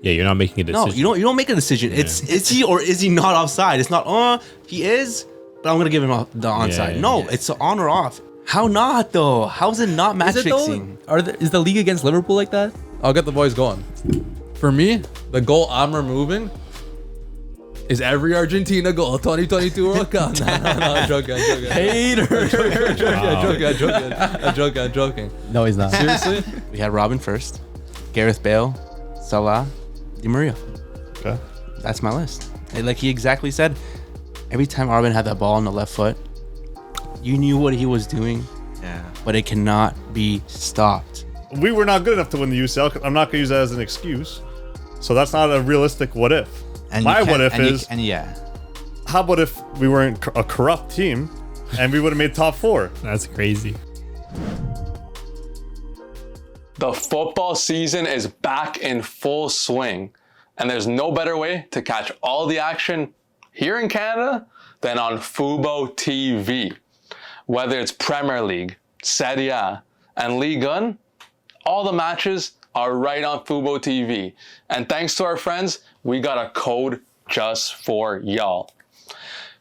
Yeah, you're not making a decision. No, you don't make a decision. Yeah. It's is he or is he not offside? It's not, he is, but I'm going to give him the onside. It's on or off. How not, though? How is it not match fixing? Is the league against Liverpool like that? I'll get the boys going. For me, the goal I'm removing is every Argentina goal, 2022 World Cup. No, I'm joking. Hater. I'm joking. No, he's not. Seriously? We had Robben first, Gareth Bale, Salah, Di Maria. Okay. That's my list. And like he exactly said, every time Robben had that ball on the left foot, you knew what he was doing. Yeah. But it cannot be stopped. We were not good enough to win the UCL. I'm not going to use that as an excuse. So that's not a realistic what if. And my what if is, yeah. How about if we weren't a corrupt team and we would have made top 4? That's crazy. The football season is back in full swing, and there's no better way to catch all the action here in Canada than on Fubo TV. Whether it's Premier League, Serie A, and Ligue 1, all the matches are right on Fubo TV. And thanks to our friends, we got a code just for y'all.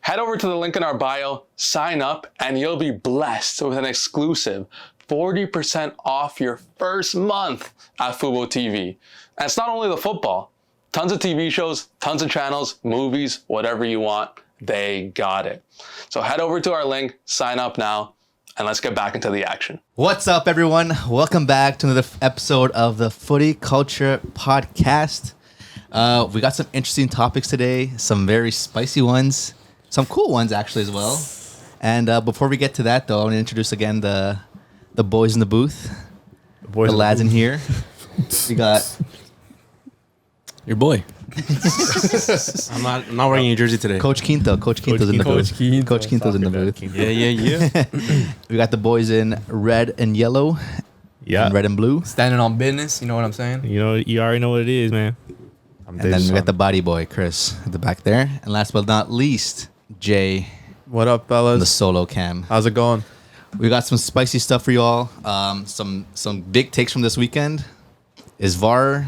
Head over to the link in our bio, sign up, and you'll be blessed with an exclusive 40% off your first month at Fubo TV. And it's not only the football. Tons of TV shows, tons of channels, movies, whatever you want, they got it. So head over to our link, sign up now, and let's get back into the action. What's up, everyone? Welcome back to another episode of the Footy Culture Podcast. We got some interesting topics today, some very spicy ones, some cool ones actually as well. And before we get to that, though, I want to introduce again the boys in the booth, the lads in here. We got Your boy. I'm not wearing your jersey today. Coach Quinto. Coach Quinto's in the booth. Coach Quinto's in the booth. Yeah. We got the boys in red and yellow. Yeah. And red and blue. Standing on business, you know what I'm saying? You already know what it is, man. And then we got the body boy, Chris, at the back there. And last but not least, Jay. What up, On the fellas? solo cam. How's it going? We got some spicy stuff for y'all. Some big takes from this weekend. Is VAR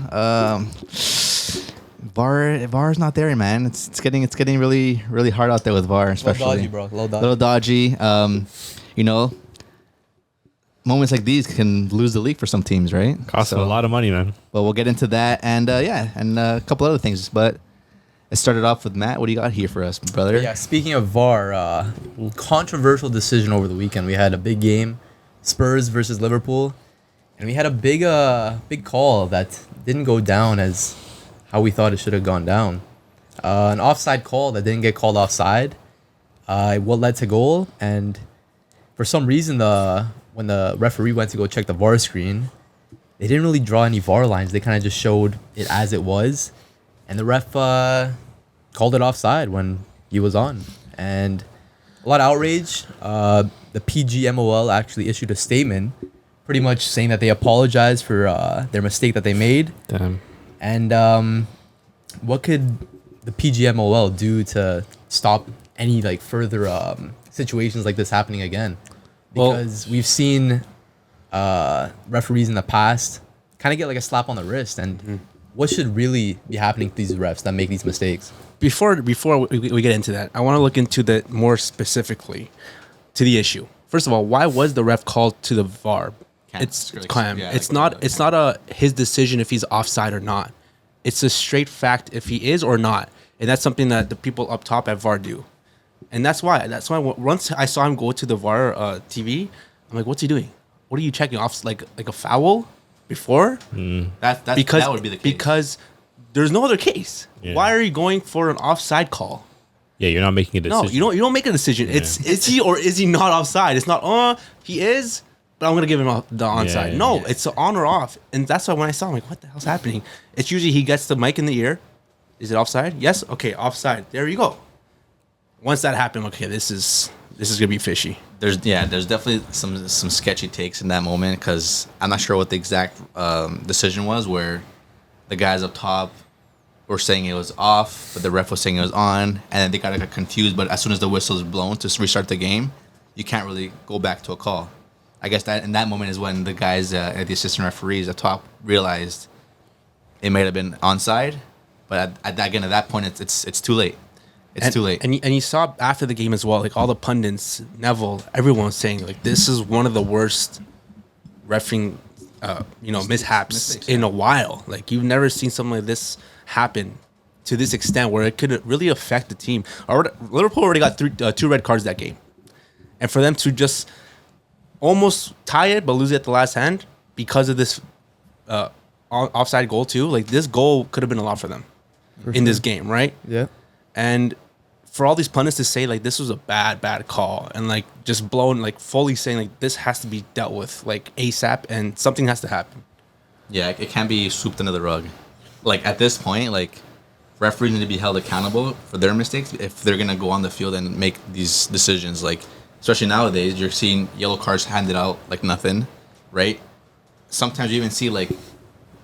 VAR's not there, man. It's getting really hard out there with VAR, especially. Little dodgy, bro. Little dodgy. Moments like these can lose the league for some teams, right? Cost them a lot of money, man. But we'll get into that and a couple other things. But it started off with Matt. What do you got here for us, brother? Yeah, speaking of VAR, controversial decision over the weekend. We had a big game, Spurs versus Liverpool, and we had a big call that didn't go down as how we thought it should have gone down. An offside call that didn't get called offside. What led to goal, and for some reason, when the referee went to go check the VAR screen, they didn't really draw any VAR lines. They kind of just showed it as it was, and the ref called it offside when he was on, and a lot of outrage. The PGMOL actually issued a statement, pretty much saying that they apologized for their mistake that they made. Damn. And what could the PGMOL do to stop any further situations like this happening again? Because we've seen referees in the past kind of get a slap on the wrist. And what should really be happening to these refs that make these mistakes? Before we get into that, I want to look into that more specifically to the issue. First of all, why was the ref called to the VAR? It's Cam. yeah, It's not his decision if he's offside or not. It's a straight fact if he is or not, and that's something that the people up top at VAR do, and that's why once I saw him go to the VAR TV, I'm like, what's he doing? What are you checking off? Like a foul before? That would be the case. Because there's no other case. Yeah. Why are you going for an offside call? Yeah, you're not making a decision. No, you don't make a decision. Yeah. It's is he or is he not offside? It's not he is, but I'm gonna give him the onside. yeah, no, yeah. it's on or off. And that's why when I saw him, like, what the hell's happening? It's usually he gets the mic in the ear. Is it offside? Yes. Okay, offside. There you go. Once that happened, okay, this is gonna be fishy. There's definitely some sketchy takes in that moment because I'm not sure what the exact decision was where the guys up top were saying it was off, but the ref was saying it was on, and then they got confused. But as soon as the whistle is blown to restart the game, you can't really go back to a call. I guess that in that moment is when the guys, the assistant referees up top, realized it might have been onside, but at that point, it's too late. It's too late. And you saw after the game as well, like all the pundits, Neville, everyone was saying like this is one of the worst reffing, mishaps in a while. Like you've never seen something like this happen to this extent where it could really affect the team. Liverpool already got two red cards that game, and for them to just almost tie it but lose it at the last hand because of this offside goal too. Like this goal could have been a lot for them in this game, right? Yeah. And for all these pundits to say like this was a bad call and like just blowing like fully saying like this has to be dealt with like ASAP and something has to happen. Yeah, it can't be swooped under the rug. Like at this point, like referees need to be held accountable for their mistakes if they're gonna go on the field and make these decisions. Like especially nowadays, you're seeing yellow cards handed out like nothing, right? Sometimes you even see like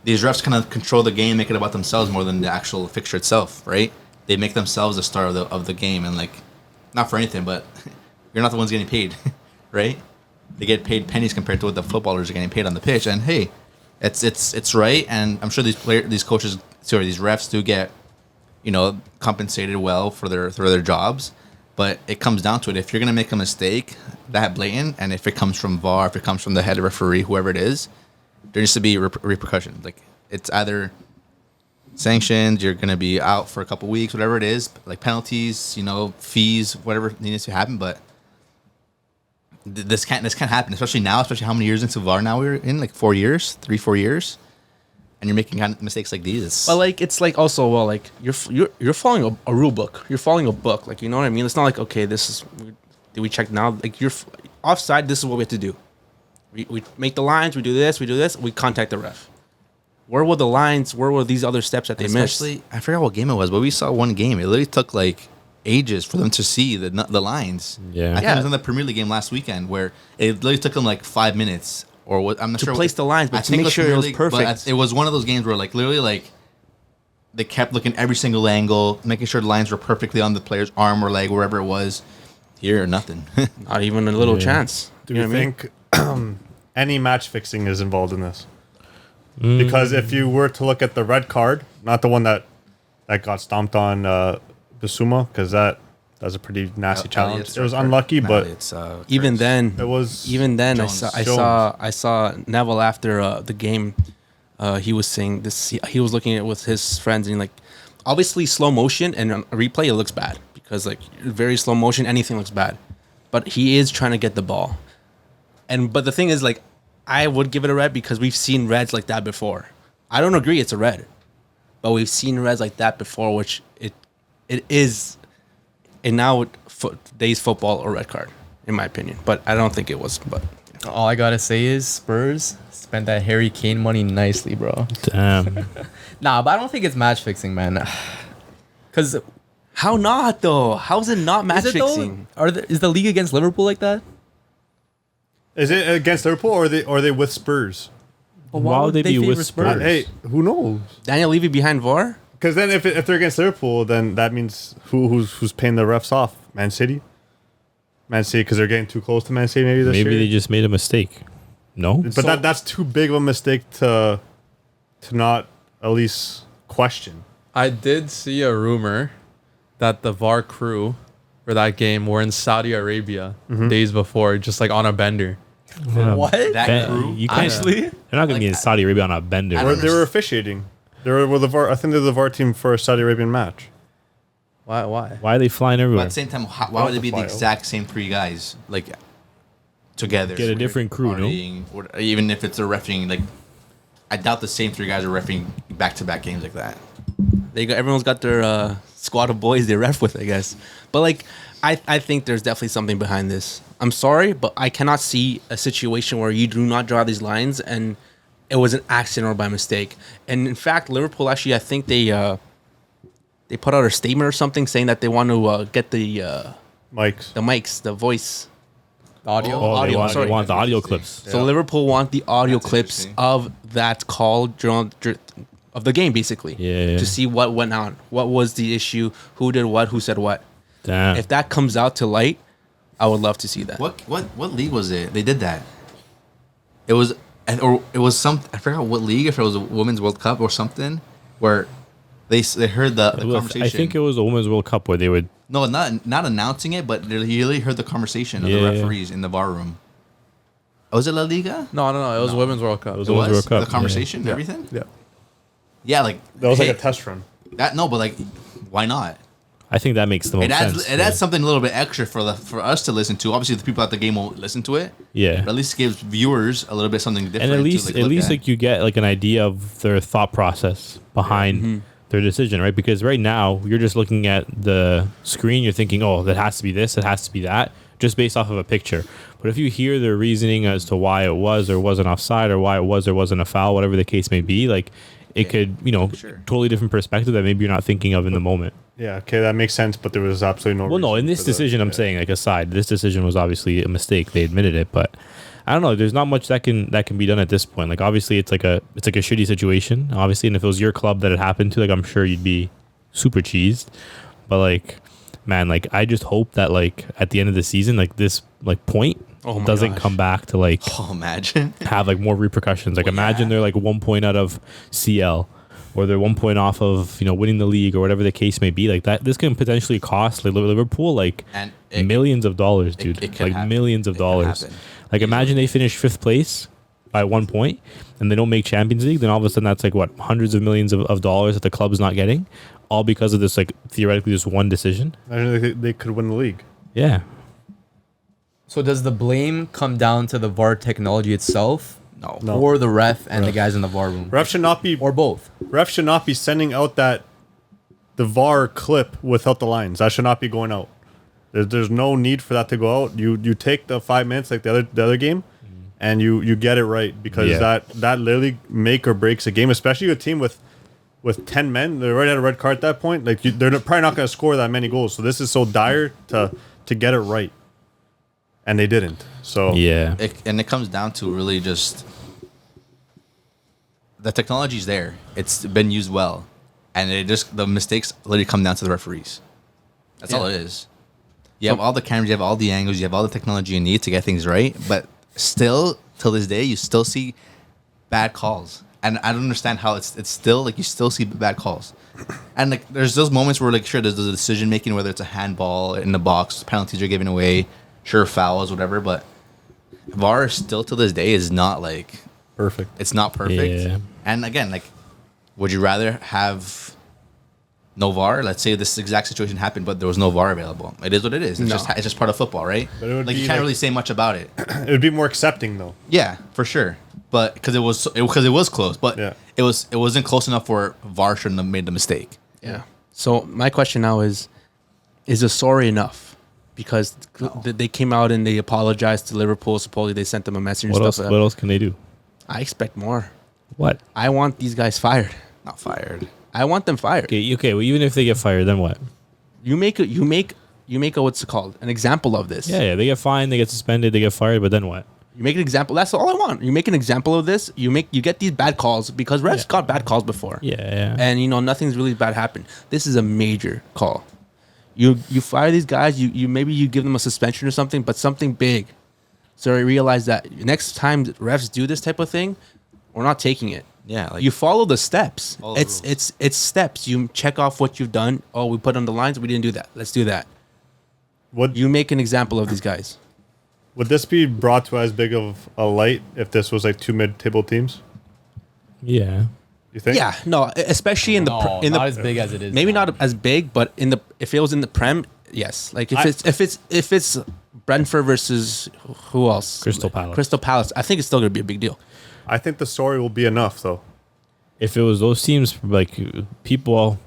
these refs kind of control the game, make it about themselves more than the actual fixture itself, right? They make themselves the star of the game, and like, not for anything, but you're not the ones getting paid, right? They get paid pennies compared to what the footballers are getting paid on the pitch, and hey, it's right, and I'm sure these refs do get, compensated well for their jobs, but it comes down to it. If you're gonna make a mistake that blatant, and if it comes from VAR, if it comes from the head referee, whoever it is, there needs to be repercussions. Like it's either sanctions, you're gonna be out for a couple weeks, whatever it is, like penalties, fees, whatever needs to happen. But this can't happen, especially now, especially how many years into VAR now we're in, like 4 years, 4 years, and you're making kind of mistakes like these. Well, like it's like also like you're following a rule book, you're following a book, like you know what I mean. It's not like okay, do we check now? Like you're offside. This is what we have to do. We make the lines. We do this. We contact the ref. Where were the lines? Where were these other steps that they missed? Especially, I forgot what game it was, but we saw one game. It literally took like ages for them to see the lines. Yeah. I think it was in the Premier League game last weekend where it literally took them like 5 minutes or what. I'm not sure to place the lines, but I to think make sure it was Premier League, perfect. but it was one of those games where like literally like they kept looking every single angle, making sure the lines were perfectly on the player's arm or leg, wherever it was. Here, nothing. Not even a little chance. Do you think any match fixing is involved in this? Because if you were to look at the red card, not the one that got stomped on Bissouma, because that was a pretty nasty challenge. It was unlucky, but Even then, it was Jones. I saw Neville after the game. He was saying this. He was looking at it with his friends and like, obviously slow motion and on a replay it looks bad because like very slow motion anything looks bad, but he is trying to get the ball, but the thing is like. I would give it a red because we've seen reds like that before. I don't agree it's a red, but we've seen reds like that before, which it is in today's football a red card, in my opinion. But I don't think it was. But All I gotta say is Spurs spent that Harry Kane money nicely, bro. Damn. Nah, but I don't think it's match fixing, man. Cause how not though? How is it not match is it though? fixing? Is the league against Liverpool like that? Is it against Liverpool or are they with Spurs? Well, Why would they be with favor Spurs? Hey, who knows? Daniel Levy behind VAR? Because then if they're against Liverpool, then that means who's paying the refs off? Man City, because they're getting too close to Man City. Maybe this Maybe year. they just made a mistake. No. But that's too big of a mistake to not at least question. I did see a rumor that the VAR crew for that game were in Saudi Arabia days before, just like on a bender. What? That crew. You can't. Actually? They're not gonna be in Saudi Arabia on a bender. They were officiating. They were with the VAR. I think they're the VAR team for a Saudi Arabian match. Why? Why are they flying But everywhere? at the same time, why would it be the exact same 3 guys like together? Get a different crew, no? partying, or even if it's a refereeing, like I doubt the same 3 guys are refereeing back-to-back games like that. Everyone's got their squad of boys they ref with, I guess. But like, I think there's definitely something behind this. I'm sorry, but I cannot see a situation where you do not draw these lines and it was an accident or by mistake. And in fact, Liverpool actually, I think they put out a statement or something saying that they want to get the mics, the voice. Audio. Oh, audio, they sorry. want the audio clips. So Liverpool want the audio That's clips interesting. of that call of the game, basically. Yeah. To see what went on, what was the issue, who did what, who said what. Damn. If that comes out to light, I would love to see that. What league was it? They did that. It was or it was I forgot what league, if it was a Women's World Cup or something, where they heard the conversation. I think it was the Women's World Cup where they would. No, not announcing it, but they really heard the conversation of the referees in the VAR room. Was it La Liga? No. It was Women's World Cup. It was It the Women's was World Cup. the conversation, and everything. Yeah. Yeah, like That was hey, like a test run. That no, but like, why not? I think that makes the most sense. It adds something a little bit extra for us to listen to. Obviously, the people at the game won't listen to it. Yeah. But at least it gives viewers a little bit something different. And at least to, look at. like you get like an idea of their thought process behind their decision, right? Because right now you're just looking at the screen, you're thinking, oh, that has to be this, it has to be that, just based off of a picture. But if you hear their reasoning as to why it was or wasn't offside, or why it was or wasn't a foul, whatever the case may be, like it could, sure. totally different perspective that maybe you're not thinking of in the moment. Yeah, okay, that makes sense, but there was absolutely no Well, no, reason in this for decision, I'm yeah. saying, like, aside, this decision was obviously a mistake. They admitted it, but I don't know. There's not much that can be done at this point. Like, obviously, it's like a shitty situation, obviously, and if it was your club that it happened to, like, I'm sure you'd be super cheesed. But like, man, like, I just hope that like at the end of the season, like this like point doesn't come back to like imagine have like more repercussions. Like, imagine they're like 1 point out of CL. Or they're 1 point off of winning the league or whatever the case may be. Like that, this can potentially cost like Liverpool like millions of dollars, dude. It can like happen. millions of dollars. Like imagine they finish 5th place by 1 point and they don't make Champions League. Then all of a sudden that's like what, hundreds of millions of dollars that the club's not getting, all because of this like theoretically just one decision. Imagine they could win the league. Yeah. So does the blame come down to the VAR technology itself? No. Or the ref and the guys in the VAR room? Ref should not be Or both? Ref should not be sending out the VAR clip without the lines. That should not be going out. There's no need for that to go out. You take the 5 minutes like the other game, and you get it right, because that literally make or breaks a game. Especially a team with 10 men, they're already at a red card at that point. Like they're probably not going to score that many goals. So this is so dire to get it right, and they didn't. So Yeah. it comes down to really just the technology's there. It's been used well, and the mistakes literally come down to the referees. That's all it is. You have all the cameras, you have all the angles, you have all the technology you need to get things right, but still, till this day, you still see bad calls. And I don't understand how it's still, like, you still see bad calls. And, like, there's those moments where, like, sure, there's the decision-making, whether it's a handball in the box, penalties are given away, sure, fouls, whatever, but VAR still, till this day, is not, like... perfect. It's not perfect. Yeah. And, again, like, would you rather have... no VAR? Let's say this exact situation happened, but there was no VAR available. It is what it is. It's just part of football, right? But it would Like, be you can't like- really say much about it. It would be more accepting though. Yeah, for sure. But because it was close, but Yeah. it wasn't close enough for VAR shouldn't have made the mistake. Yeah. So my question now is a sorry enough? Because they came out and they apologized to Liverpool. Supposedly they sent them a message and What stuff. else? What else can they do? I expect more. What? I want these guys fired. Not fired. I want them fired. Okay. Well, even if they get fired, then what? You make a what's it called? An example of this. Yeah. They get fined, they get suspended, they get fired, but then what? You make an example. That's all I want. You make an example of this. You get these bad calls because refs got bad calls before. Yeah. And nothing's really bad happened. This is a major call. You fire these guys. You maybe you give them a suspension or something, but something big. So I realize that next time refs do this type of thing, we're not taking it. Yeah, like You follow the steps. Follow the It's steps. You check off what you've done. Oh, we put on the lines. We didn't do that. Let's do that. Would You make an example of these guys. would this be brought to as big of a light if this was like two mid-table teams? Yeah. You think? Yeah, no, especially in the No, in not the as big as it is maybe now. not as big, but if it was in the Prem, yes. Like if it's Brentford versus who else? Crystal Palace. Crystal Palace. I think it's still gonna be a big deal. I think the story will be enough though. If it was those teams, like people,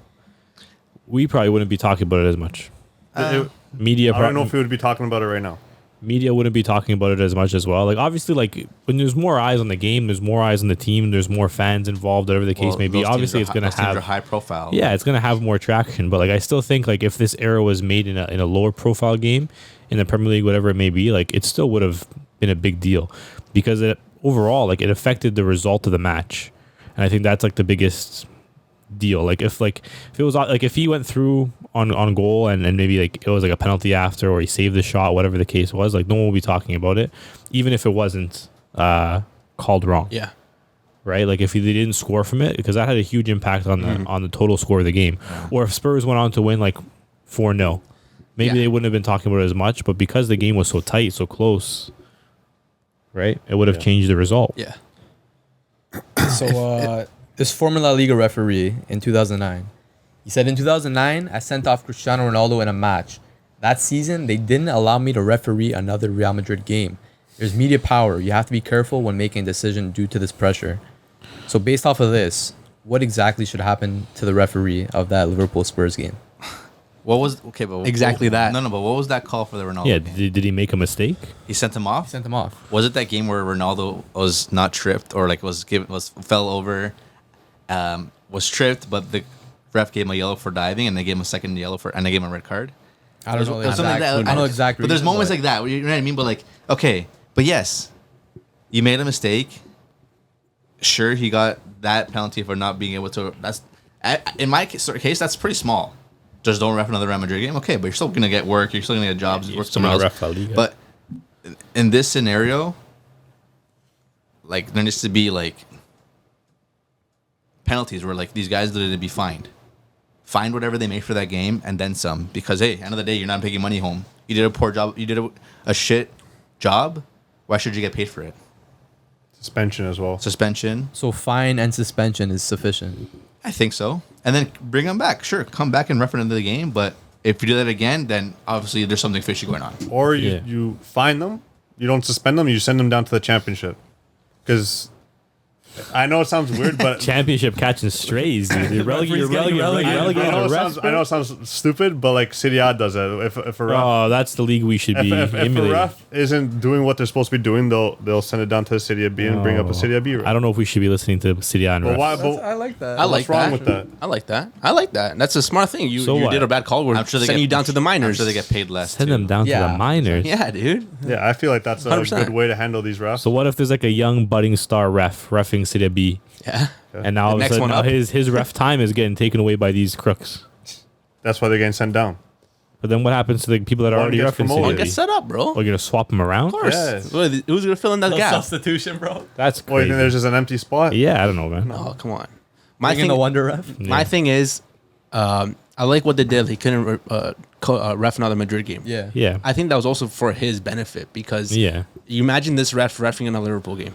we probably wouldn't be talking about it as much. Media, I don't know if we would be talking about it right now. media wouldn't be talking about it as much as well. Like obviously, like when there's more eyes on the game, there's more eyes on the team, there's more fans involved, whatever the case may be. Obviously, it's gonna those teams are have high profile. yeah, it's gonna have more traction. But like I still think like if this era was made in a lower profile game in the Premier League, whatever it may be, like it still would have been a big deal because it overall like it affected the result of the match, and I think that's like the biggest deal. Like if it was like if he went through on goal and maybe like it was like a penalty after or he saved the shot, whatever the case was, like no one will be talking about it, even if it wasn't called wrong. Yeah. Right? Like if they didn't score from it, because that had a huge impact on the total score of the game. Or if Spurs went on to win like 4-0, maybe they wouldn't have been talking about it as much, but because the game was so tight, so close, right? It would have changed the result. Yeah. So this former La Liga referee in 2009, he said in 2009, I sent off Cristiano Ronaldo in a match. That season, they didn't allow me to referee another Real Madrid game. There's media power. You have to be careful when making a decision due to this pressure. So based off of this, what exactly should happen to the referee of that Liverpool Spurs game? What was okay? But Exactly that. No, but what was that call for the Ronaldo? Yeah, game? did he make a mistake? He sent him off. Sent him off. Was it that game where Ronaldo was not tripped or like fell over, was tripped, but the ref gave him a yellow for diving and they gave him a second yellow and they gave him a red card? I don't know It was something like that. I don't know exactly. But there's moments like that. You know what I mean? But like, okay, but yes, you made a mistake. Sure, he got that penalty for not being able to. That's in my case. That's pretty small. Just don't ref another Real Madrid game. Okay, but you're still gonna get work. You're still gonna get jobs. Work somewhere else. Ref La Liga. But in this scenario, like there needs to be like penalties where like these guys need to be fined. Find whatever they make for that game and then some. Because hey, end of the day, you're not taking money home. You did a poor job. You did a shit job. Why should you get paid for it? Suspension as well. Suspension. So fine and suspension is sufficient. I think so. And then bring them back. Sure, come back and ref it into the game. But if you do that again, then obviously there's something fishy going on. Or you fine them. You don't suspend them. You send them down to the championship. Because I know it sounds weird, but Championship catching strays, dude. You're relegated I know it sounds stupid, but like Serie A does it. If a ref, Oh, that's the league we should be if a emulating. ref isn't doing what they're supposed to be doing, they'll send it down to Serie B and bring up a Serie B ref. I don't know if we should be listening to Serie A and But refs. why? That's, But I like that. I like what's wrong that. with that? I like that. I like that. That's a smart thing. You So what? did a bad call. We're I'm sure they sending get you down to the minors. I'm sure they get paid less. Send too. them down to Yeah. the minors. Yeah, dude. Yeah, I feel like that's a 100%. good way to handle these refs. So what if there's like a young budding star reffing Serie B, Yeah. and now all of a next sudden one now up. his ref time is getting taken away by these crooks? That's why they're getting sent down. But then what happens to the people that are One already gets reffing promoted. Serie Get B? set up, bro. We're gonna swap them around. Of course. Yes. Who's gonna fill in that gap? Substitution, bro. That's Or you crazy. think there's just an empty spot? Yeah, I don't know, man. Oh, come on. My Bring in thing, the wonder ref. my thing is, I like what they did. He couldn't ref another Madrid game. Yeah. Yeah, I think that was also for his benefit because yeah. you imagine this refing in a Liverpool game.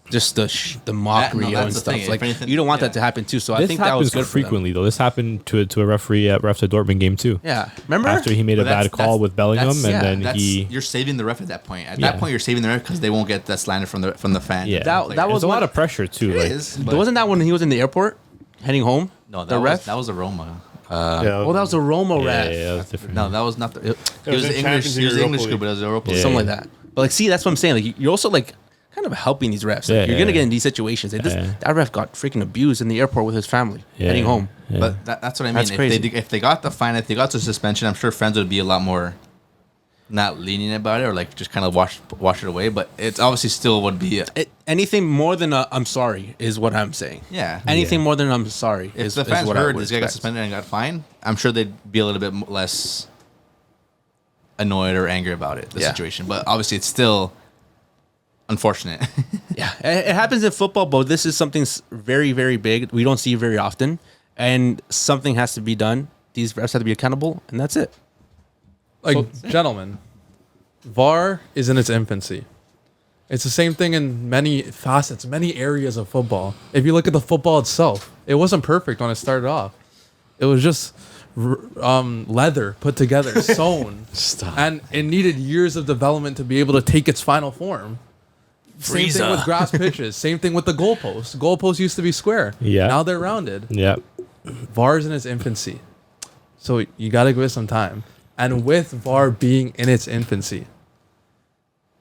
Just the mockery that's and the stuff. thing. If Like anything- you don't want yeah. that to happen too. So I This think that was happens good frequently, though. This happened to a referee at refs a Dortmund game too. For them. Yeah, remember? After he made a But bad call with Bellingham, and then you're saving the ref at that point. At Yeah. that point, you're saving the ref because they won't get that slander from the fan. yeah, That There's was a lot one- of pressure too. It Like, is, But wasn't that when he was in the airport heading home? No, that the was ref. that was a Roma. Yeah. Oh, that was a Roma yeah, ref. yeah, that's different. No, that was not the. He was was in English. Champions He was League English Europa group, but it was Europa. Yeah. League. Something like that. But like, see, that's what I'm saying. Like, you're also like kind of helping these refs. Like, Yeah, you're gonna yeah. get in these situations. Like, Yeah. that ref got freaking abused in the airport with his family Yeah, heading home. yeah. But that's what I mean. That's crazy. If they got the fine, if they got the suspension, I'm sure fans would be a lot more not lenient about it or like just kind of wash it away. But it's obviously still would be. Anything more than a, I'm sorry is what I'm saying. Yeah. Anything more than I'm sorry If is, the is fans what I heard would this guy got expect. suspended and got fined, I'm sure they'd be a little bit less annoyed or angry about it, the Yeah. situation. But obviously, it's still unfortunate. Yeah, it happens in football, but this is something very, very big. We don't see it very often, and something has to be done. These refs have to be accountable, and that's it. Like, gentlemen, VAR is in its infancy. It's the same thing in many facets, many areas of football. If you look at the football itself, it wasn't perfect when it started off. It was just leather put together, sewn. And it needed years of development to be able to take its final form. Same thing with grass pitches. Same thing with the goalposts. Goalposts used to be square. Yeah. Now they're rounded. Yeah, VAR is in its infancy. So you got to give it some time. And with VAR being in its infancy,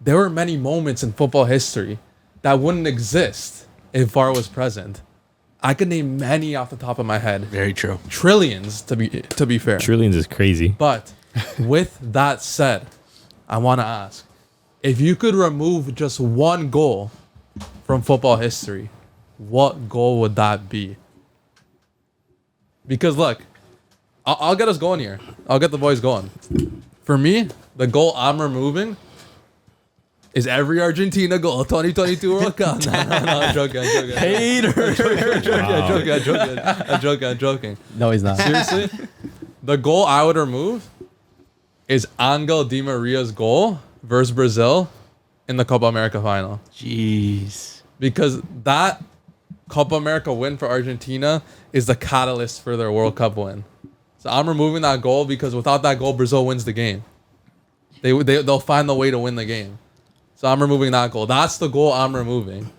there were many moments in football history that wouldn't exist if VAR was present. I could name many off the top of my head. Very true. Trillions to be fair. Trillions is crazy. But with that said, I want to ask, if you could remove just one goal from football history, what goal would that be? Because look, I'll get us going here. I'll get the boys going. For me, the goal I'm removing is every Argentina goal 2022 World Cup. No, I'm joking. Hater. I'm joking. No, he's not. Seriously, the goal I would remove is Angel Di Maria's goal versus Brazil in the Copa America final. Jeez. Because that Copa America win for Argentina is the catalyst for their World Cup win. So I'm removing that goal because without that goal, Brazil wins the game. They'll find the way to win the game. So I'm removing that goal. That's the goal I'm removing.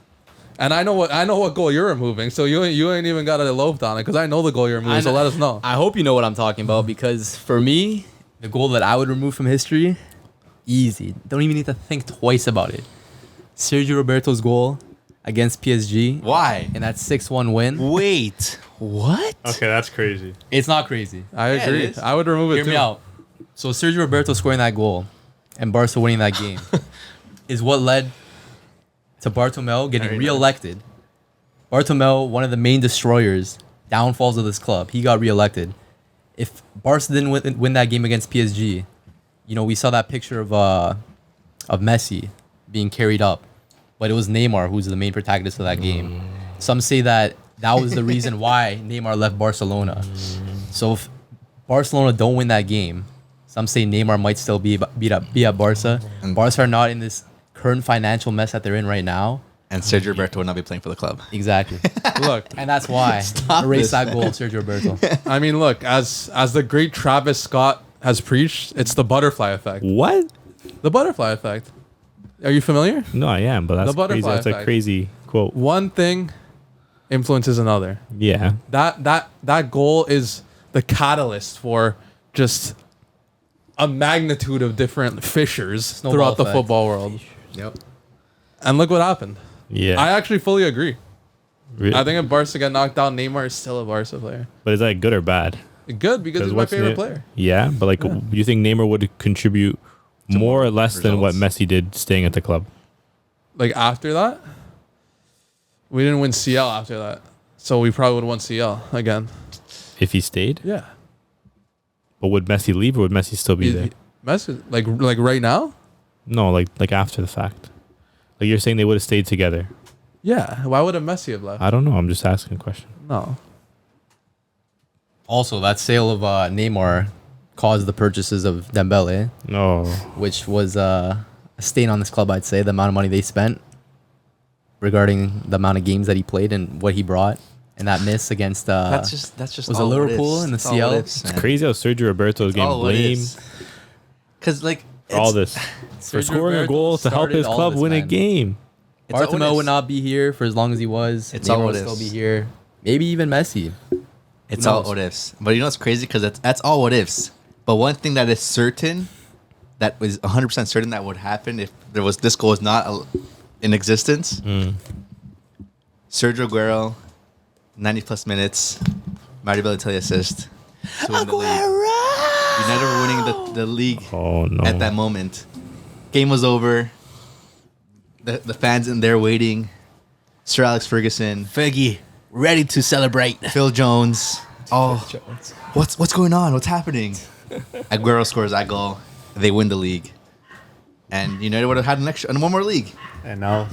And I know what goal you're removing. So you ain't even got to loaf on it because I know the goal you're removing. So let us know. I hope you know what I'm talking about because for me, the goal that I would remove from history, easy. Don't even need to think twice about it. Sergio Roberto's goal against PSG. Why? In that 6-1 win. Wait. What? Okay, that's crazy. It's not crazy. I agree. it is. I would remove it Hear too. me out. So Sergio Roberto scoring that goal and Barca winning that game is what led to Bartomeu getting re-elected. Bartomeu, one of the main destroyers, downfalls of this club. He got re-elected. If Barca didn't win that game against PSG, you know, we saw that picture of Messi being carried up, but it was Neymar who's the main protagonist of that game. Some say that was the reason why Neymar left Barcelona. So if Barcelona don't win that game, some say Neymar might still be at Barca. Barca are not in this current financial mess that they're in right now. And Sergio Roberto would not be playing for the club. Exactly. Look, And that's why erase that goal, Sergio Roberto. I mean, look, as the great Travis Scott has preached, it's the butterfly effect. What? The butterfly effect. Are you familiar? No, I am, but The that's crazy. butterfly That's a effect. crazy quote. One thing influences another. Yeah. That goal is the catalyst for just a magnitude of different fissures Snowball throughout the effect. football world. Yep. And look what happened. Yeah. I actually fully agree. Really? I think if Barca get knocked out, Neymar is still a Barca player. But is that good or bad? Good because he's my what's favorite Ne- player. Yeah, but like, do you think Neymar would contribute more or less than what results. Messi did staying at the club? Like after that, we didn't win CL after that. So we probably would have won CL again. If he stayed? Yeah. But would Messi leave or would Messi still be there? Messi, like right now? No, like after the fact. Like you're saying they would have stayed together. Yeah. Why would a Messi have left? I don't know. I'm just asking a question. No. Also, that sale of Neymar caused the purchases of Dembele, No. which was a stain on this club, I'd say, the amount of money they spent regarding the amount of games that he played and what he brought. And that miss against That's just was it all what Liverpool ifs. in the It's all CL? what ifs, man. Crazy how Sergio Roberto is getting All what blamed ifs. Cause like for all it's- this. For Sergio scoring a Roberto goal to help started his all club this, win a man. game. it's all what Bartomeu would ifs. not be here for as long as he was. It's all Neymar what would still ifs. be here. Maybe even Messi. It's Who all knows? what ifs. But you know what's crazy? Because that's all what ifs. But one thing that is certain, that was 100% certain that would happen if this goal was not in existence. Sergio Aguero, 90 plus minutes, Mario Balotelli assist. To win the league. United were winning the league Oh no. at that moment. Game was over. The fans in there waiting. Sir Alex Ferguson, Fergie, ready to celebrate. Phil Jones. Oh, what's going on? What's happening? Aguero scores that goal. They win the league, and United would have had one more league. And now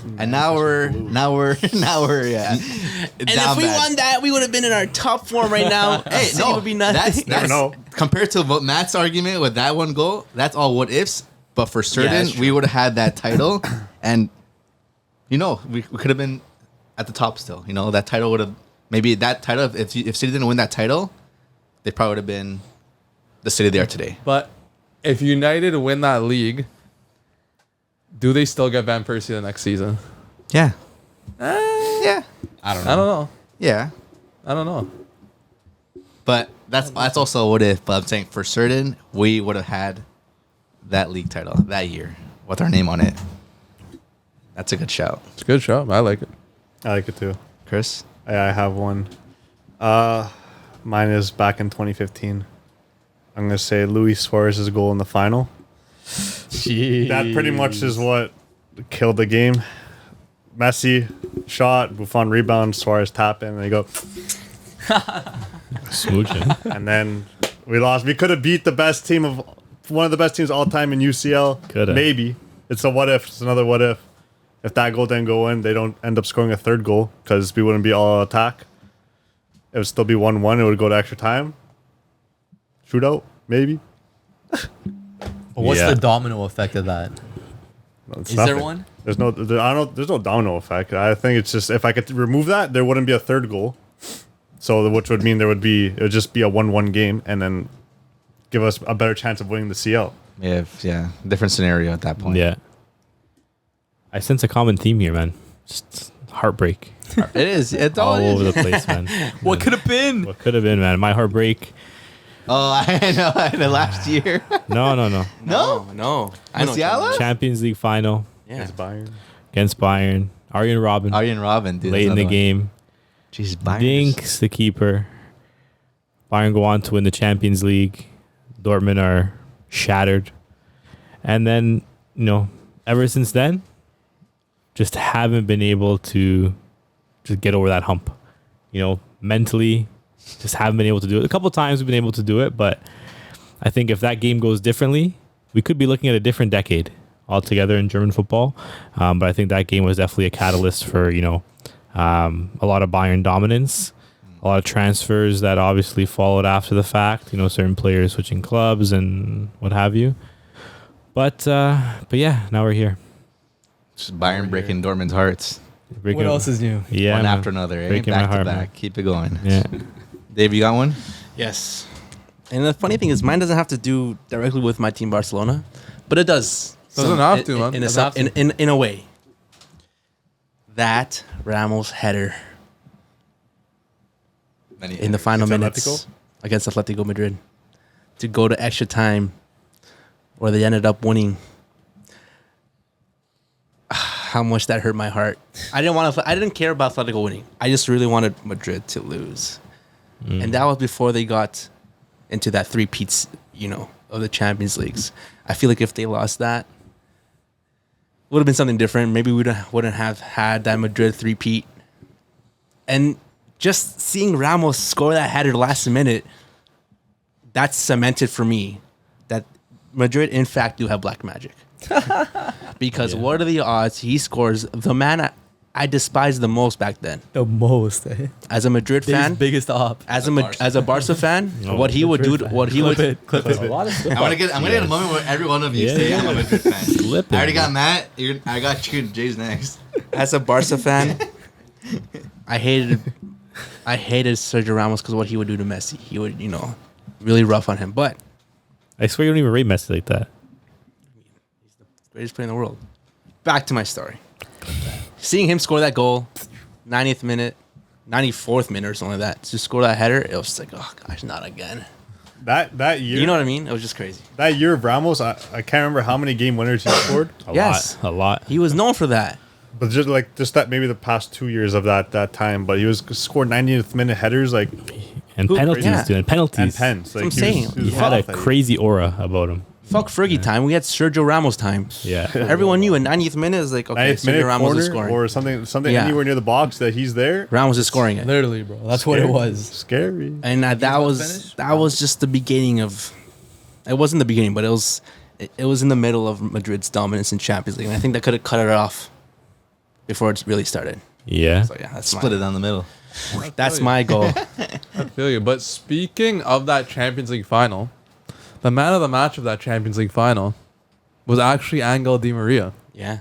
We're yeah. And if we won that, we would have been in our top form right now. Hey, City no, would be nothing. that's know. compared to what Matt's argument with that one goal. That's all what ifs. But for certain, that's we would have had that title, and we could have been at the top still. That title would have maybe that title. If City didn't win that title, they probably would have been the City they are today. But if United win that league, do they still get Van Persie the next season? Yeah. Yeah. I don't I don't know. Yeah. I don't know. But that's also what if. But I'm saying for certain, we would have had that league title that year with our name on it. That's a good shout, It's a good show. I like it. I like it too. Chris. I have one. Mine is back in 2015. I'm gonna say Luis Suarez's goal in the final. That pretty much is what killed the game. Messi shot, Buffon rebound, Suarez tap in, and they go. Smooching. And then we lost. We could have beat one of the best teams all time in UCL. Coulda. Maybe. It's a what if. It's another what if. If that goal didn't go in, they don't end up scoring a third goal because we wouldn't be all attack. It would still be 1-1. It would go to extra time. Shootout, maybe. But what's Yeah. the domino effect of that? No, it's Is there nothing. one? There's no. There's no domino effect. I think it's just if I could remove that, there wouldn't be a third goal. So which would mean it would just be a 1-1 game, and then give us a better chance of winning the CL. Yeah, different scenario at that point. Yeah. I sense a common theme here, man. Just heartbreak It is. It's all all it is. over the place, man. What could have been? What could have been, man? My heartbreak. Oh, I know. The last year. No. No? No. I know. Musiala? Champions League final Yeah. It's Bayern. against Bayern. Arjen Robben Arjen Robben, dude. late in the another one. game. Jeez, Bayern. Dinks the keeper. Bayern go on to win the Champions League. Dortmund are shattered. And then, ever since then, just haven't been able to just get over that hump. Mentally, just haven't been able to do it. A couple of times we've been able to do it, but I think if that game goes differently, we could be looking at a different decade altogether in German football. But I think that game was definitely a catalyst for, a lot of Bayern dominance, a lot of transfers that obviously followed after the fact, certain players switching clubs and what have you. But yeah, now we're here. Just Bayern breaking Dortmund's hearts. Breaking- What else is new? Yeah, one man. after another. Eh? Breaking Back my to heart, back. man. Keep it going. Yeah. Dave, you got one? Yes. And the funny thing is, mine doesn't have to do directly with my team, Barcelona, but it does. Doesn't have to, man. In a, Doesn't have to. in a way. That Ramos header in the final Against minutes against Atletico Madrid to go to extra time, where they ended up winning. How much that hurt my heart. I didn't care about Atletico winning. I just really wanted Madrid to lose. And that was before they got into that three-peats, of the Champions Leagues. I feel like if they lost that, would have been something different. Maybe we wouldn't have had that Madrid three-peat. And just seeing Ramos score that header last minute, that's cemented for me that Madrid, in fact, do have black magic. Because what are the odds he scores the man I despised the most back then? The most. Eh? As a Madrid fan, Biggest op. as a Barca fan, what he would do, what he would. Clip it. I'm gonna get a moment where every one of you say I'm a Madrid fan. Slipping. I already got Matt. I got you. Jay's next. As a Barca fan, I hated Sergio Ramos because what he would do to Messi. He would, really rough on him. But I swear you don't even rate Messi like that. greatest player in the world. Back to my story. Seeing him score that goal, 90th minute, 94th minute or something like that, to score that header, it was just like, oh gosh, not again. That year, You know what I mean? It was just crazy. that year of Ramos, I can't remember how many game winners he scored, A lot. He was known for that. but just that maybe the past 2 years of that time. But he was scored 90th minute headers like And Who- penalties, yeah. dude. And penalties. and pens. Like I'm saying. He had a off. crazy aura about him. Fuck Fergie time. We had Sergio Ramos time. Yeah. Everyone knew in 90th minute is like, okay, 90th minute Sergio Ramos is corner scoring. or something Yeah. anywhere near the box that he's there. Ramos is scoring it. Literally, bro. That's what it was. Scary. And that finish? was just the beginning of. It wasn't the beginning, but it was in the middle of Madrid's dominance in Champions League, and I think that could have cut it off before it really started. Yeah. So yeah, that's Split it down the middle. That's my goal. I feel you. But speaking of that Champions League final, the man of the match of that Champions League final was actually Angel Di Maria. Yeah,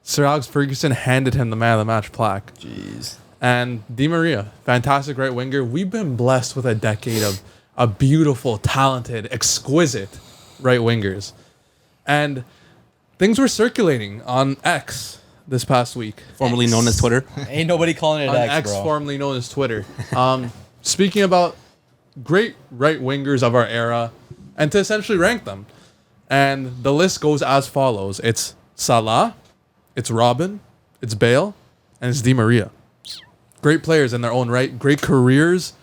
Sir Alex Ferguson handed him the man of the match plaque. Jeez. And Di Maria, fantastic right winger. We've been blessed with a decade of a beautiful, talented, exquisite right wingers. And things were circulating on X this past week. formerly known as Twitter. Ain't nobody calling it On X, X, bro. formerly known as Twitter. Speaking about great right wingers of our era, and to essentially rank them. And the list goes as follows. It's Salah, it's Robben, it's Bale, and it's Di Maria. Great players in their own right. Great careers.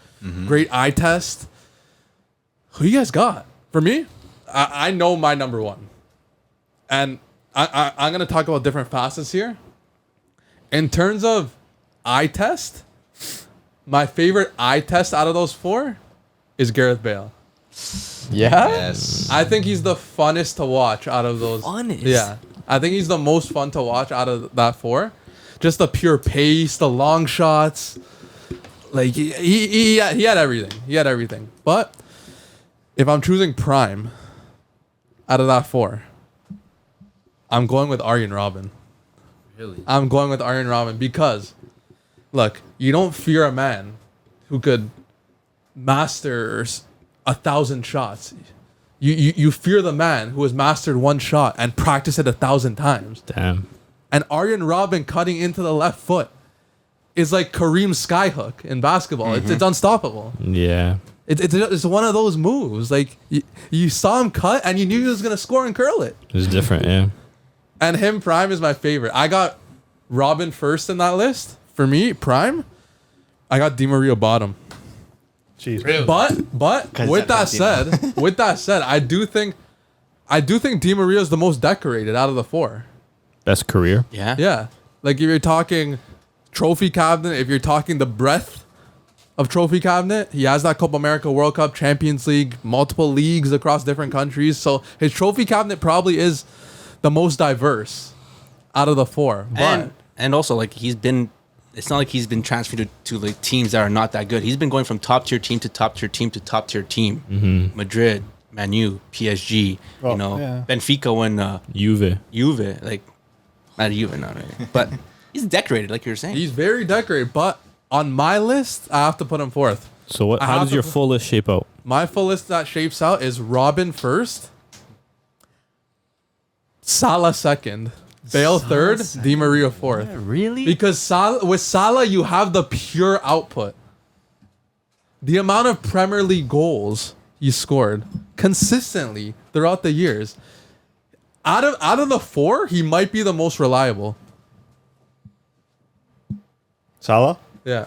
Great eye test. Who you guys got? For me, I know my number one. And I'm going to talk about different facets here. In terms of eye test, my favorite eye test out of those four is Gareth Bale. Yeah? Yes. I think he's the funnest to watch out of those. Funnest? Yeah. I think he's the most fun to watch out of that four. Just the pure pace, the long shots. Like he had everything. He had everything. But if I'm choosing prime out of that four, I'm going with Arjen Robben. Really? I'm going with Arjen Robben because, look, you don't fear a man who could master 1,000 shots. You fear the man who has mastered one shot and practiced it 1,000 times. Damn. And Arjen Robben cutting into the left foot is like Kareem's skyhook in basketball. It's unstoppable. Yeah. It's one of those moves. Like you saw him cut and you knew he was gonna score and curl it. It was different, yeah. And him prime is my favorite. I got Robben first in that list. For me, prime, I got Di Maria bottom. Jeez. But with that said, I do think Di Maria is the most decorated out of the four. Best career. Yeah. Yeah. Like if you're talking trophy cabinet, if you're talking the breadth of trophy cabinet, he has that Copa America, World Cup, Champions League, multiple leagues across different countries. So his trophy cabinet probably is the most diverse out of the four. But And also, like, it's not like he's been transferred to like teams that are not that good. He's been going from top tier team to top tier team to top tier team. Mm-hmm. Madrid, Man U, PSG, Benfica when Juve. like, not Juve, not really. But he's decorated, like you were saying. he's very decorated. But on my list, I have to put him fourth. So what? How does your full list shape out? My full list that shapes out is Robben first, Salah second, Bale third, Di Maria fourth. Really? Because with Salah, you have the pure output. The amount of Premier League goals he scored consistently throughout the years. Out of the four, he might be the most reliable. Salah? Yeah.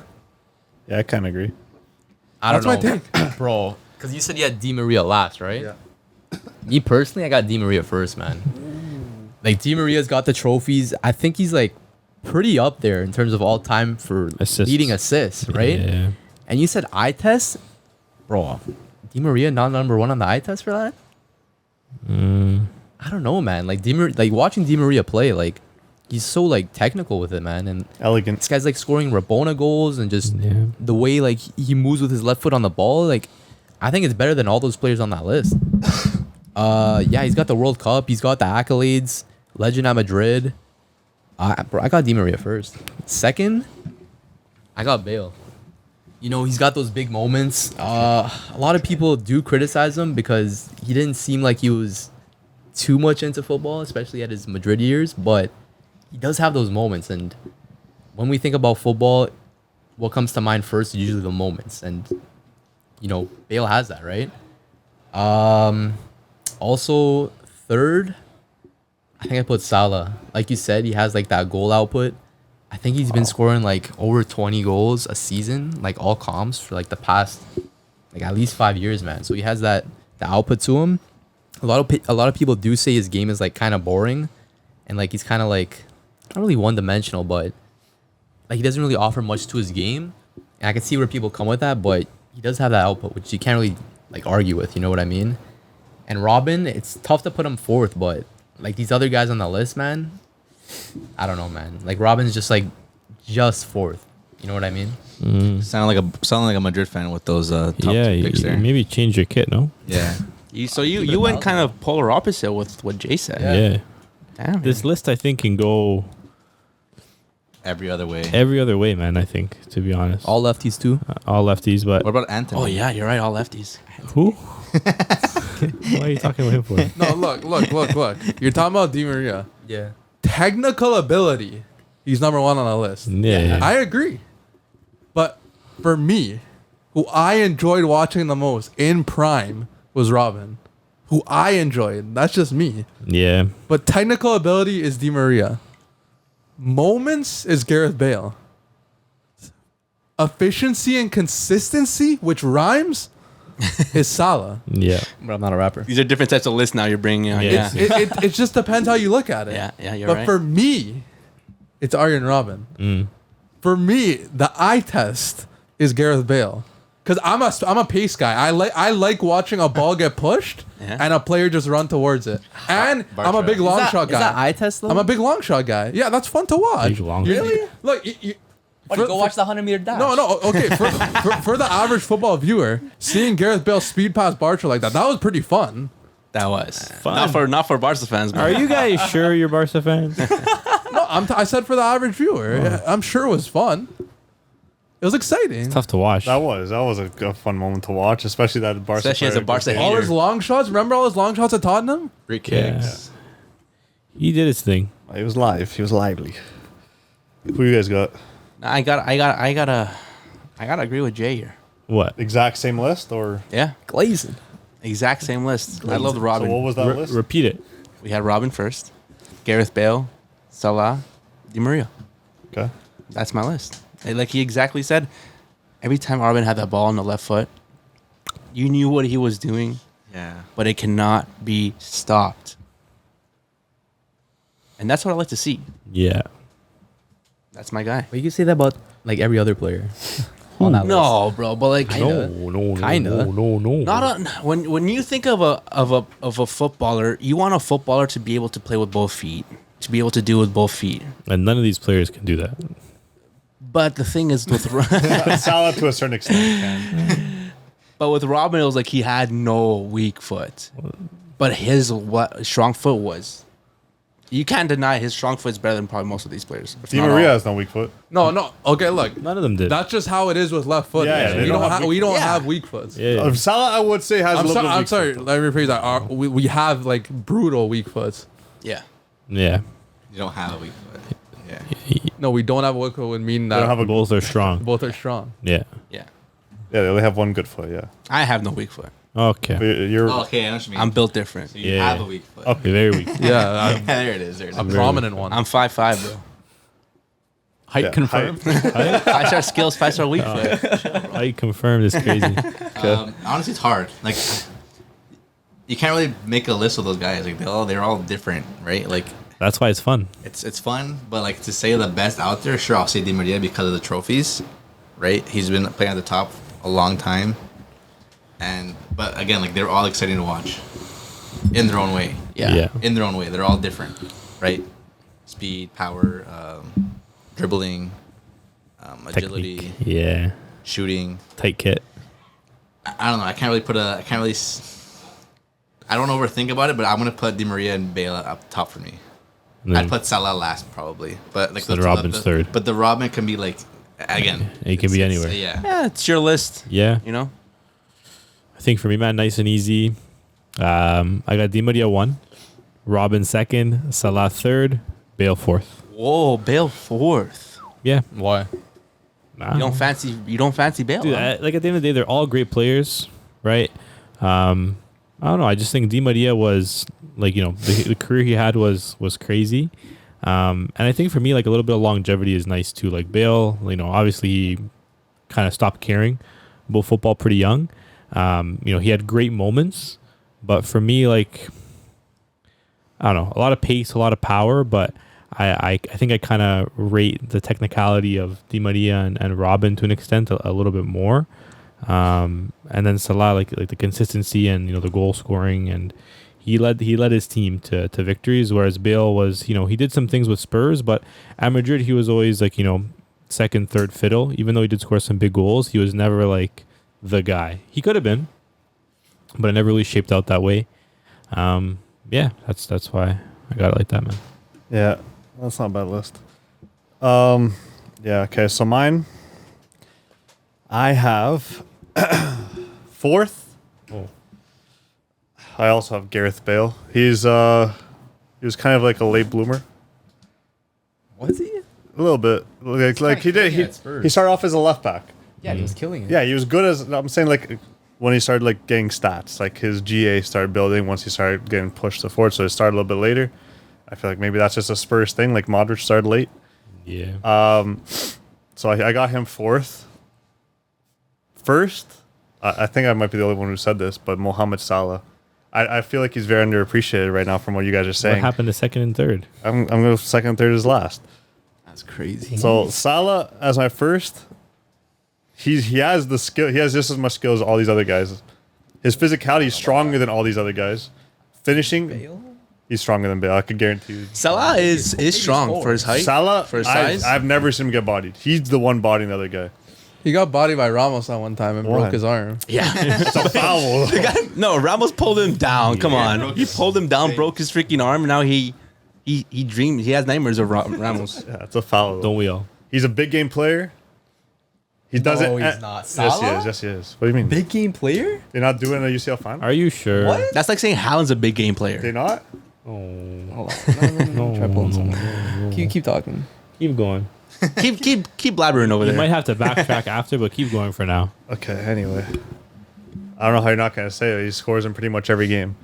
Yeah, I kind of agree. I don't That's know. my take. Bro. Because you said you had Di Maria last, right? Yeah. Me personally, I got Di Maria first, man. Like, Di Maria's got the trophies. I think he's, like, pretty up there in terms of all time for leading assists, right? Yeah. And you said eye test? Bro, Di Maria not number one on the eye test for that? I don't know, man. Like, watching Di Maria play, like, he's so, like, technical with it, man. And Elegant. this guy's, like, scoring Rabona goals and just the way, like, he moves with his left foot on the ball. Like, I think it's better than all those players on that list. Yeah, he's got the World Cup. He's got the accolades. Legend at Madrid. Bro, I got Di Maria first. Second, I got Bale. You know, he's got those big moments. A lot of people do criticize him because he didn't seem like he was too much into football, especially at his Madrid years. But he does have those moments. And when we think about football, what comes to mind first is usually the moments. And, you know, Bale has that, right? Also, third, I think I put Salah. Like you said, he has like that goal output. I think he's been scoring like over 20 goals a season, like all comps for like the past like at least 5 years, man. So he has the output to him. A lot of people do say his game is like kind of boring, and like he's kind of like not really one dimensional, but like he doesn't really offer much to his game. And I can see where people come with that, but he does have that output, which you can't really like argue with. You know what I mean? And Robben, it's tough to put him fourth, but like these other guys on the list, man, I don't know, man. Like Robben's just fourth. You know what I mean? Sound like a Madrid fan with those top two picks there. Maybe change your kit, no? Yeah. You went kind of polar opposite with what Jay said. Yeah. Damn. This list, I think, can go Every other way, man, I think, to be honest. All lefties too. All lefties, but... What about Anthony? Oh yeah, you're right. All lefties. Who? Why are you talking about him for? No, look. You're talking about Di Maria. Yeah. Technical ability, he's number one on the list. Yeah. I agree. But for me, who I enjoyed watching the most in prime was Robben. Who I enjoyed. That's just me. Yeah. But technical ability is Di Maria. Moments is Gareth Bale. Efficiency and consistency, which rhymes, is Salah. Yeah. But I'm not a rapper. These are different types of lists now you're bringing on. Yeah. Yeah. It just depends how you look at it. Yeah, you're but right. for me, it's Arjen Robben. For me, the eye test is Gareth Bale. Because I'm a pace guy. I like watching a ball get pushed and a player just run towards it. And I'm a big long shot guy. Is that eye test though? I'm a big long shot guy. Yeah, that's fun to watch. Big long Really? shot. Look, Go watch the 100-meter dash. no. Okay, for the average football viewer, seeing Gareth Bale speed past Bartra like that was pretty fun. That was Fun. not for Barca fans. Are you guys sure you're Barca fans? No, I said for the average viewer. Yeah, I'm sure it was fun. It was exciting. Tough to watch. That was a fun moment to watch, especially that Barca. Especially as a player Barca just- hater. All his long shots. Remember all his long shots at Tottenham? Free Yeah. kicks. He did his thing. He was live. He was lively. Who you guys got? I gotta agree with Jay here. What? Exact same list or? Yeah, Glazing. exact same list. I love So Robben. what was that list? Repeat it. We had Robben first, Gareth Bale, Salah, Di Maria. Okay. That's my list. And like he exactly said, every time Robben had that ball on the left foot, you knew what he was doing, Yeah. but it cannot be stopped. And that's what I like to see. Yeah. That's my guy. But you can say that about like every other player. On that list. No, bro, but like Kinda. No. not when you think of a footballer, you want a footballer to be able to play with both feet, to be able to do with both feet. And none of these players can do that. But the thing is with Salah to a certain extent can. but with Robben, it was like he had no weak foot, but his strong foot was. You can't deny his strong foot is better than probably most of these players. if Di not Maria all. has no weak foot. No. Okay, look. None of them did. That's just how it is with left foot. Yeah, man. they we don't don't, have have, weak we don't foot. have weak foots. yeah. Salah, I would say, has a I'm little sorry. bit I'm weak sorry. foot. Let me rephrase that. We have like brutal weak foots. Yeah. Yeah. You don't have a weak foot. Yeah. No, we don't have a weak foot would mean They don't have that a Both are strong. both are strong. Yeah. Yeah. Yeah, they only have one good foot. Yeah. I have no weak foot. Okay. But you're Oh, okay, I know what you mean. I'm built different. So you Yeah. have a weak foot. Okay. You're very weak. Yeah, there it is. There it is. a prominent one. I'm 5'5", bro. Height Yeah, confirmed. 5-star skills, 5-star weak foot. I confirmed is crazy. Honestly, it's hard. Like, you can't really make a list of those guys. Like, they're all different, right? Like, That's why it's fun. it's fun, but like to say the best out there, sure, I'll say Di Maria because of the trophies, right? He's been playing at the top a long time, but again, like they're all exciting to watch in their own way. Yeah. In their own way, they're all different, right? Speed, power, dribbling, agility, Technique. Yeah. shooting. Tight kit. I don't know. I can't really. I don't overthink about it, but I'm gonna put Di Maria and Bale up top for me. And then I'd put Salah last probably, but like So then Robben's third. But the Robben can be like again. He can be it's- anywhere. Yeah. Yeah, it's your list. Yeah. You know? I think for me, man, nice and easy. I got Di Maria 1, Robben 2nd, Salah 3rd, Bale 4th. Whoa, Bale 4th. Yeah. Why? Nah. You don't fancy Bale. Dude, huh? like at the end of the day, they're all great players, right? I don't know. I just think Di Maria was like, the career he had was crazy. And I think for me, like a little bit of longevity is nice too. Like Bale, obviously he kind of stopped caring about football pretty young. He had great moments, but for me, like, I don't know, a lot of pace, a lot of power, but I think I kind of rate the technicality of Di Maria and Robben to an extent a little bit more. And then Salah, like the consistency and the goal scoring, and he led his team to victories. Whereas Bale was, he did some things with Spurs, but at Madrid he was always like second, third fiddle. Even though he did score some big goals, he was never like the guy. He could have been, but it never really shaped out that way. Yeah, that's why I got it like that, man. Yeah, that's not a bad list. Yeah, okay, so mine, I have 4th. Oh. I also have Gareth Bale. He was kind of like a late bloomer. Was he? A little bit. Like he did. killing it at Spurs. He started off as a left back. Yeah, he was killing it. Yeah, he was good as, I'm saying, like when he started like getting stats, like his GA started building once he started getting pushed to forward. So it started a little bit later. I feel like maybe that's just a Spurs thing. Like Modric started late. Yeah. So I got him 4th. First, I think I might be the only one who said this, but Mohamed Salah. I feel like he's very underappreciated right now from what you guys are What saying. happened to 2nd and 3rd? I'm going to 2nd, 3rd is last. That's crazy. So Salah as my first. he has the skill. He has just as much skill as all these other guys. His physicality is stronger than all these other guys. Finishing, he's stronger than Bale. I could guarantee you. Salah is strong for his height. Salah, for his size. I've never seen him get bodied. He's the one bodying the other guy. He got bodied by Ramos at one time and Why? broke his arm. Yeah. It's a foul. No, Ramos pulled him down. Come on. He pulled him down, broke his freaking arm, and now he dreams. He has nightmares of Ramos. Yeah, it's a foul. Don't we all? He's a big game player. He doesn't. No, he's not. Yes, he Salah? is. Yes, he is. What do you mean? Big game player? They're not doing a UCL final? Are you sure? What? That's like saying Haaland's a big game player. They not? Hold on. No, try pulling someone. Keep talking. Keep going. keep blabbering over You there. might have to backtrack after, but keep going for now. Okay, anyway. I don't know how you're not going to say it. He scores in pretty much every game.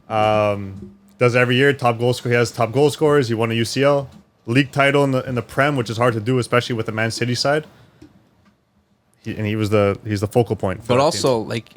Does every year, top goal scorer. He has top goal scorers. He won a UCL. League title in the Prem, which is hard to do, especially with the Man City side. He's the focal point. For But that also, like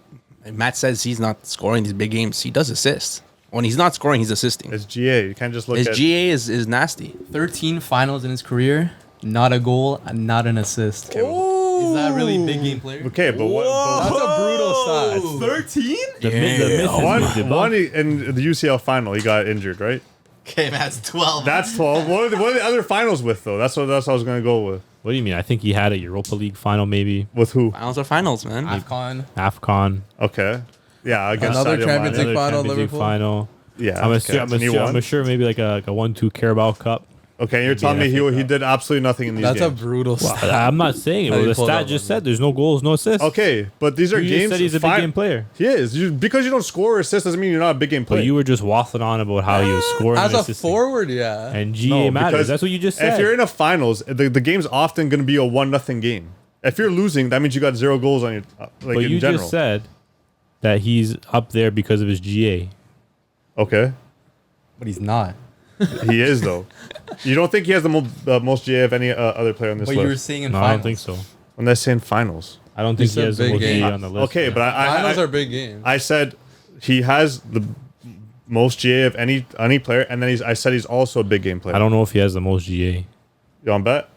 Matt says, he's not scoring these big games. He does assist. When he's not scoring, he's assisting. team. It's GA. You can't just look His at... GA is nasty. 13 finals in his career. Not a goal and not an assist. Is that really big game player? Okay, but what... That's a brutal stat. 13? The myth has been One debunked. in the UCL final, he got injured, right? Okay, man, that's 12. That's 12. What are the other finals with, though? That's what I was going to go with. What do you mean? I think he had a Europa League final, maybe With who? Finals are finals, man. AFCON. AFCON, Okay. Yeah, against Another Sadio Champions Mane. League final, Champions League Liverpool. final. Yeah. I'm sure maybe like a 1-2 Carabao Cup. Okay, you're Maybe telling an me FA he Cup. did absolutely nothing in these That's a games. brutal stat. I'm not saying it, How do but you the pull that stat one, just man? said there's no goals, no assists. Okay, but these are You just games. said he's a big game player. He is. Because you don't score or assist doesn't mean you're not a big game player. But you were just waffling on about how he was scoring As and a assisting. forward, yeah. And GA No, matters. because That's what you just said. If you're in a finals, the game's often going to be a 1-0 game. If you're losing, that means you got 0 goals on your but in you general. just said that he's up there because of his GA. Okay, But he's not. he is though. You don't think he has the most GA of any other player on this But you were list? saying in No, finals. I don't think so. When they're saying finals. I don't think he said has the big most game. GA on the list. Okay, yeah. but Finals I are big games. I said he has the most GA of any player, and then I said he's also a big game player. I don't know if he has the most GA. You want to bet?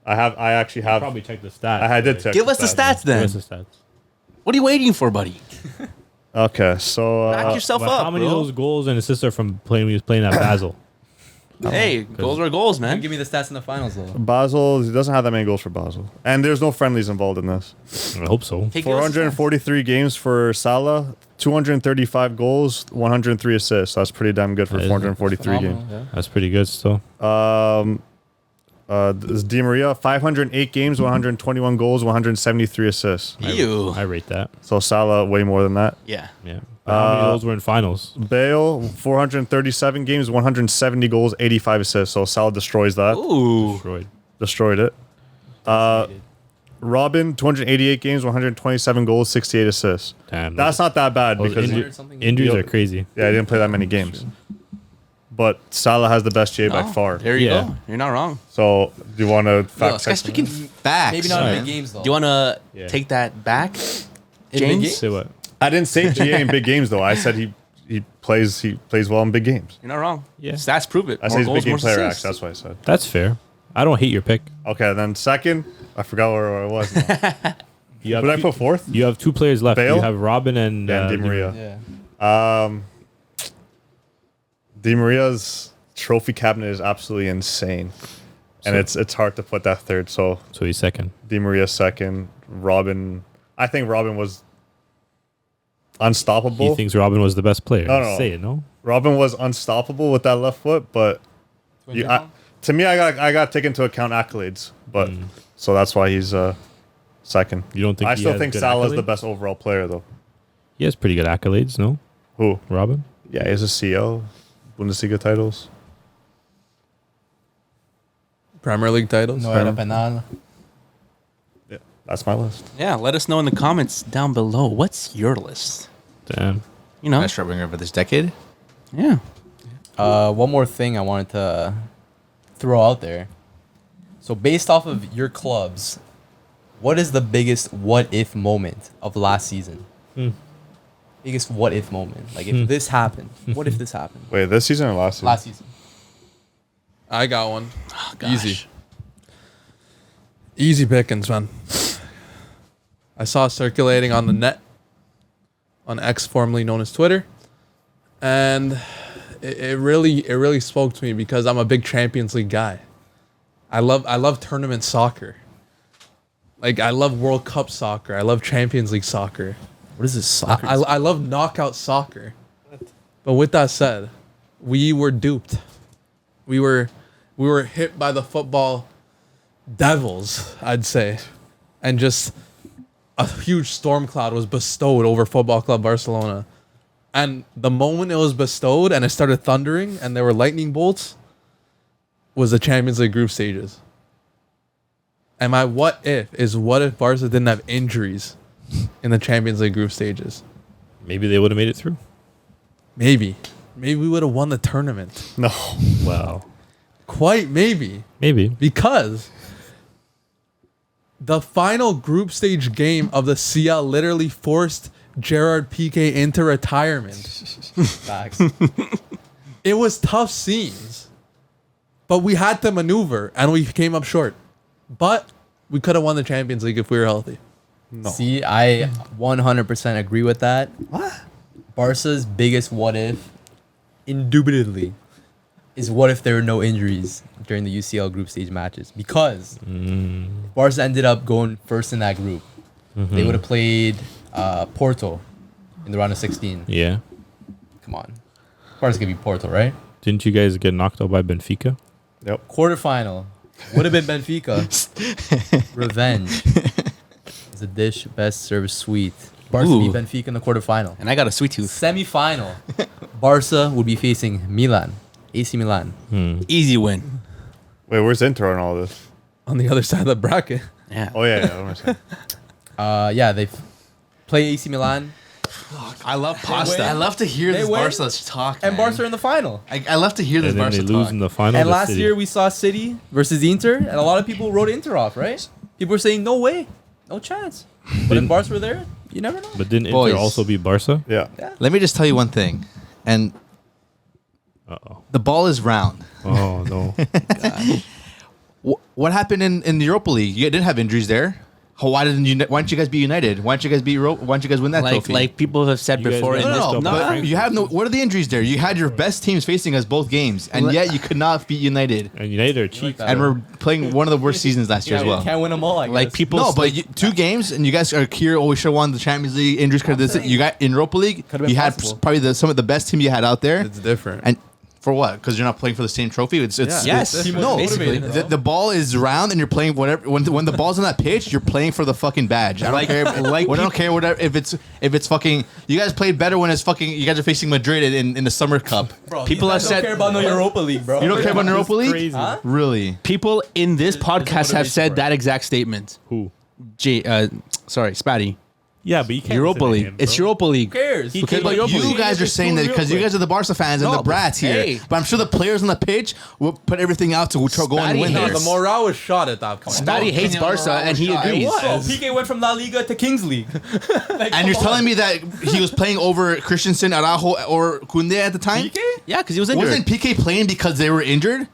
I actually have. Probably check the stats. I did check. Give us the stats Give then. us the stats. What are you waiting for, buddy? Okay, so Back yourself But up, how many bro. of those goals and assists are from playing when he was playing at Basel? Hey, goals are goals, man. Give me the stats in the finals, though. Basel, he doesn't have that many goals for Basel, and there's no friendlies involved in this. I hope so. Hey, give us the stats. 443 games for Salah, 235 goals, 103 assists. That's pretty damn good for That is 443 games. Phenomenal, yeah. That's pretty good still. This is Di Maria, 508 games, 121 goals, 173 assists. Ew. I rate that. So Salah way more than that. Yeah. Yeah. But how many of those were in finals? Bale, 437 games, 170 goals, 85 assists. So Salah destroys that. Ooh. Destroyed. Destroyed it. Robben, 288 games, 127 goals, 68 assists. Damn. That's not that bad those because injuries are crazy. yeah, I didn't play that many games. But Salah has the best GA by Oh, far. There you Yeah. go. You're not wrong. So do you want to Yo, fact this check? guy's speaking facts. Maybe not in man. big games, though. Do you want to Yeah. take that back, big James? games? Say what? I didn't say GA in big games though. I said he plays well in big games. You're not wrong. Yeah. Stats prove it. I More say he's a goals, big game more player. assists. Actually, that's what I said. That's fair. I don't hate your pick. Okay, then second, I forgot where I was. Now. You have What did I two- put fourth? You have two players left. Bale? You have Robin and Di Maria. Yeah. Di Maria's trophy cabinet is absolutely insane, and it's hard to put that third. So So he's second. Di Maria second, Robin. I think Robin was unstoppable. He thinks Robin was the best player. No. Say it, no? Robin was unstoppable with that left foot, but to me, I got to take into account accolades. But so that's why he's second. You don't think I he still has think good Salah's accolades? the best overall player, though. He has pretty good accolades, no? Who? Robin? Yeah, he has a CO, Bundesliga titles. Premier League titles. No era penal. Yeah, that's my list. Yeah, let us know in the comments down below. What's your list? Damn. You know? Best right winger of this decade. Yeah. One more thing I wanted to throw out there. So based off of your clubs, what is the biggest what if moment of last season? Biggest what if moment. Like if this happened, what if this happened? Wait, this season or last season? Last season. I got one. Gosh. Easy. Easy pickings, man. I saw circulating on the net, on X, formerly known as Twitter, and it really spoke to me because I'm a big Champions League guy. I love tournament soccer. Like, I love World Cup soccer. I love Champions League soccer. What is this soccer? I love knockout soccer. But with that said, we were duped. We were hit by the football devils, I'd say. And just a huge storm cloud was bestowed over Football Club Barcelona. And the moment it was bestowed and it started thundering and there were lightning bolts was the Champions League group stages. And my what if Barca didn't have injuries in the Champions League group stages? Maybe they would have made it through. Maybe we would have won the tournament. No. Wow. Quite maybe. Maybe. Because the final group stage game of the CL literally forced Gerard Piqué into retirement. Facts. It was tough scenes, but we had to maneuver and we came up short. But we could have won the Champions League if we were healthy. No. See, I 100% agree with that. What? Barca's biggest what if, indubitably, is what if there were no injuries during the UCL group stage matches? Because Barca ended up going first in that group. They would have played Porto in the round of 16. Yeah. Come on. Barca's going to be Porto, right? Didn't you guys get knocked out by Benfica? Yep. Quarterfinal. Would have been Benfica. Revenge is a dish best served sweet. Barca Ooh. beat Benfica in the quarterfinal. And I got a sweet tooth. Semi-final. Barca would be facing Milan. AC Milan. Easy win. Wait, where's Inter on all this? On the other side of the bracket. Yeah. Oh yeah, what am I saying? Yeah, they play AC Milan. I love win. pasta. I love to hear They this win, Barca talk. And man. Barca are in the final. I love to hear this And then Barca they lose talk. in the final. And to last City. year we saw City versus Inter, and a lot of people wrote Inter off, right? People were saying, no way, no chance. But if Barca were there, you never know. But didn't Boys. Inter also beat Barca? Yeah. Let me just tell you one thing, and Uh-oh. the ball is round. Oh, no. What happened in the Europa League? You didn't have injuries there. Why didn't you? Why didn't you guys beat United? Why didn't you guys beat? Why didn't you guys win that trophy? Like people have said You guys before in went this up no, by but Frankfurt. you have no. What are the injuries there? You had your best teams facing us both games, and yet you could not beat United. And United are cheap. that. And we're playing one of the worst seasons last year as well. Can't win them all, I guess. like people No, but 2 games, and you guys are here. Oh, we should have won the Champions League. Injuries could have. You got in Europa League. Could've been You had possible. probably some of the best team you had out there. It's different. And for what? Because you're not playing for the same trophy. It's Yes. it's- Team no. basically. The ball is round, and you're playing whatever. When the ball's on that pitch, you're playing for the fucking badge. I don't care. I don't care whatever. If it's fucking. You guys played better when it's fucking. You guys are facing Madrid in the Summer Cup. Bro, people have don't said- care about no Europa League, bro. You don't care about the Europa League? Crazy. Huh? Really? people in this podcast have motivation said for that exact statement. Who? Spatty. Yeah, but you can't Europa listen to League. him, it's bro. Europa League. Who cares? Okay, but Europa You League. guys are saying that because you guys are the Barca fans and No, the brats here. hey. But I'm sure the players on the pitch will put everything out to go and Spatty win hates- there. The morale was shot at that point. Spatty hates Barca and he agrees. Bro, PK went from La Liga to Kings League. Like, And you're come telling on. me that he was playing over Christensen, Araujo, or Koundé at the time? PK? Yeah, because he was injured. Wasn't PK playing because they were injured?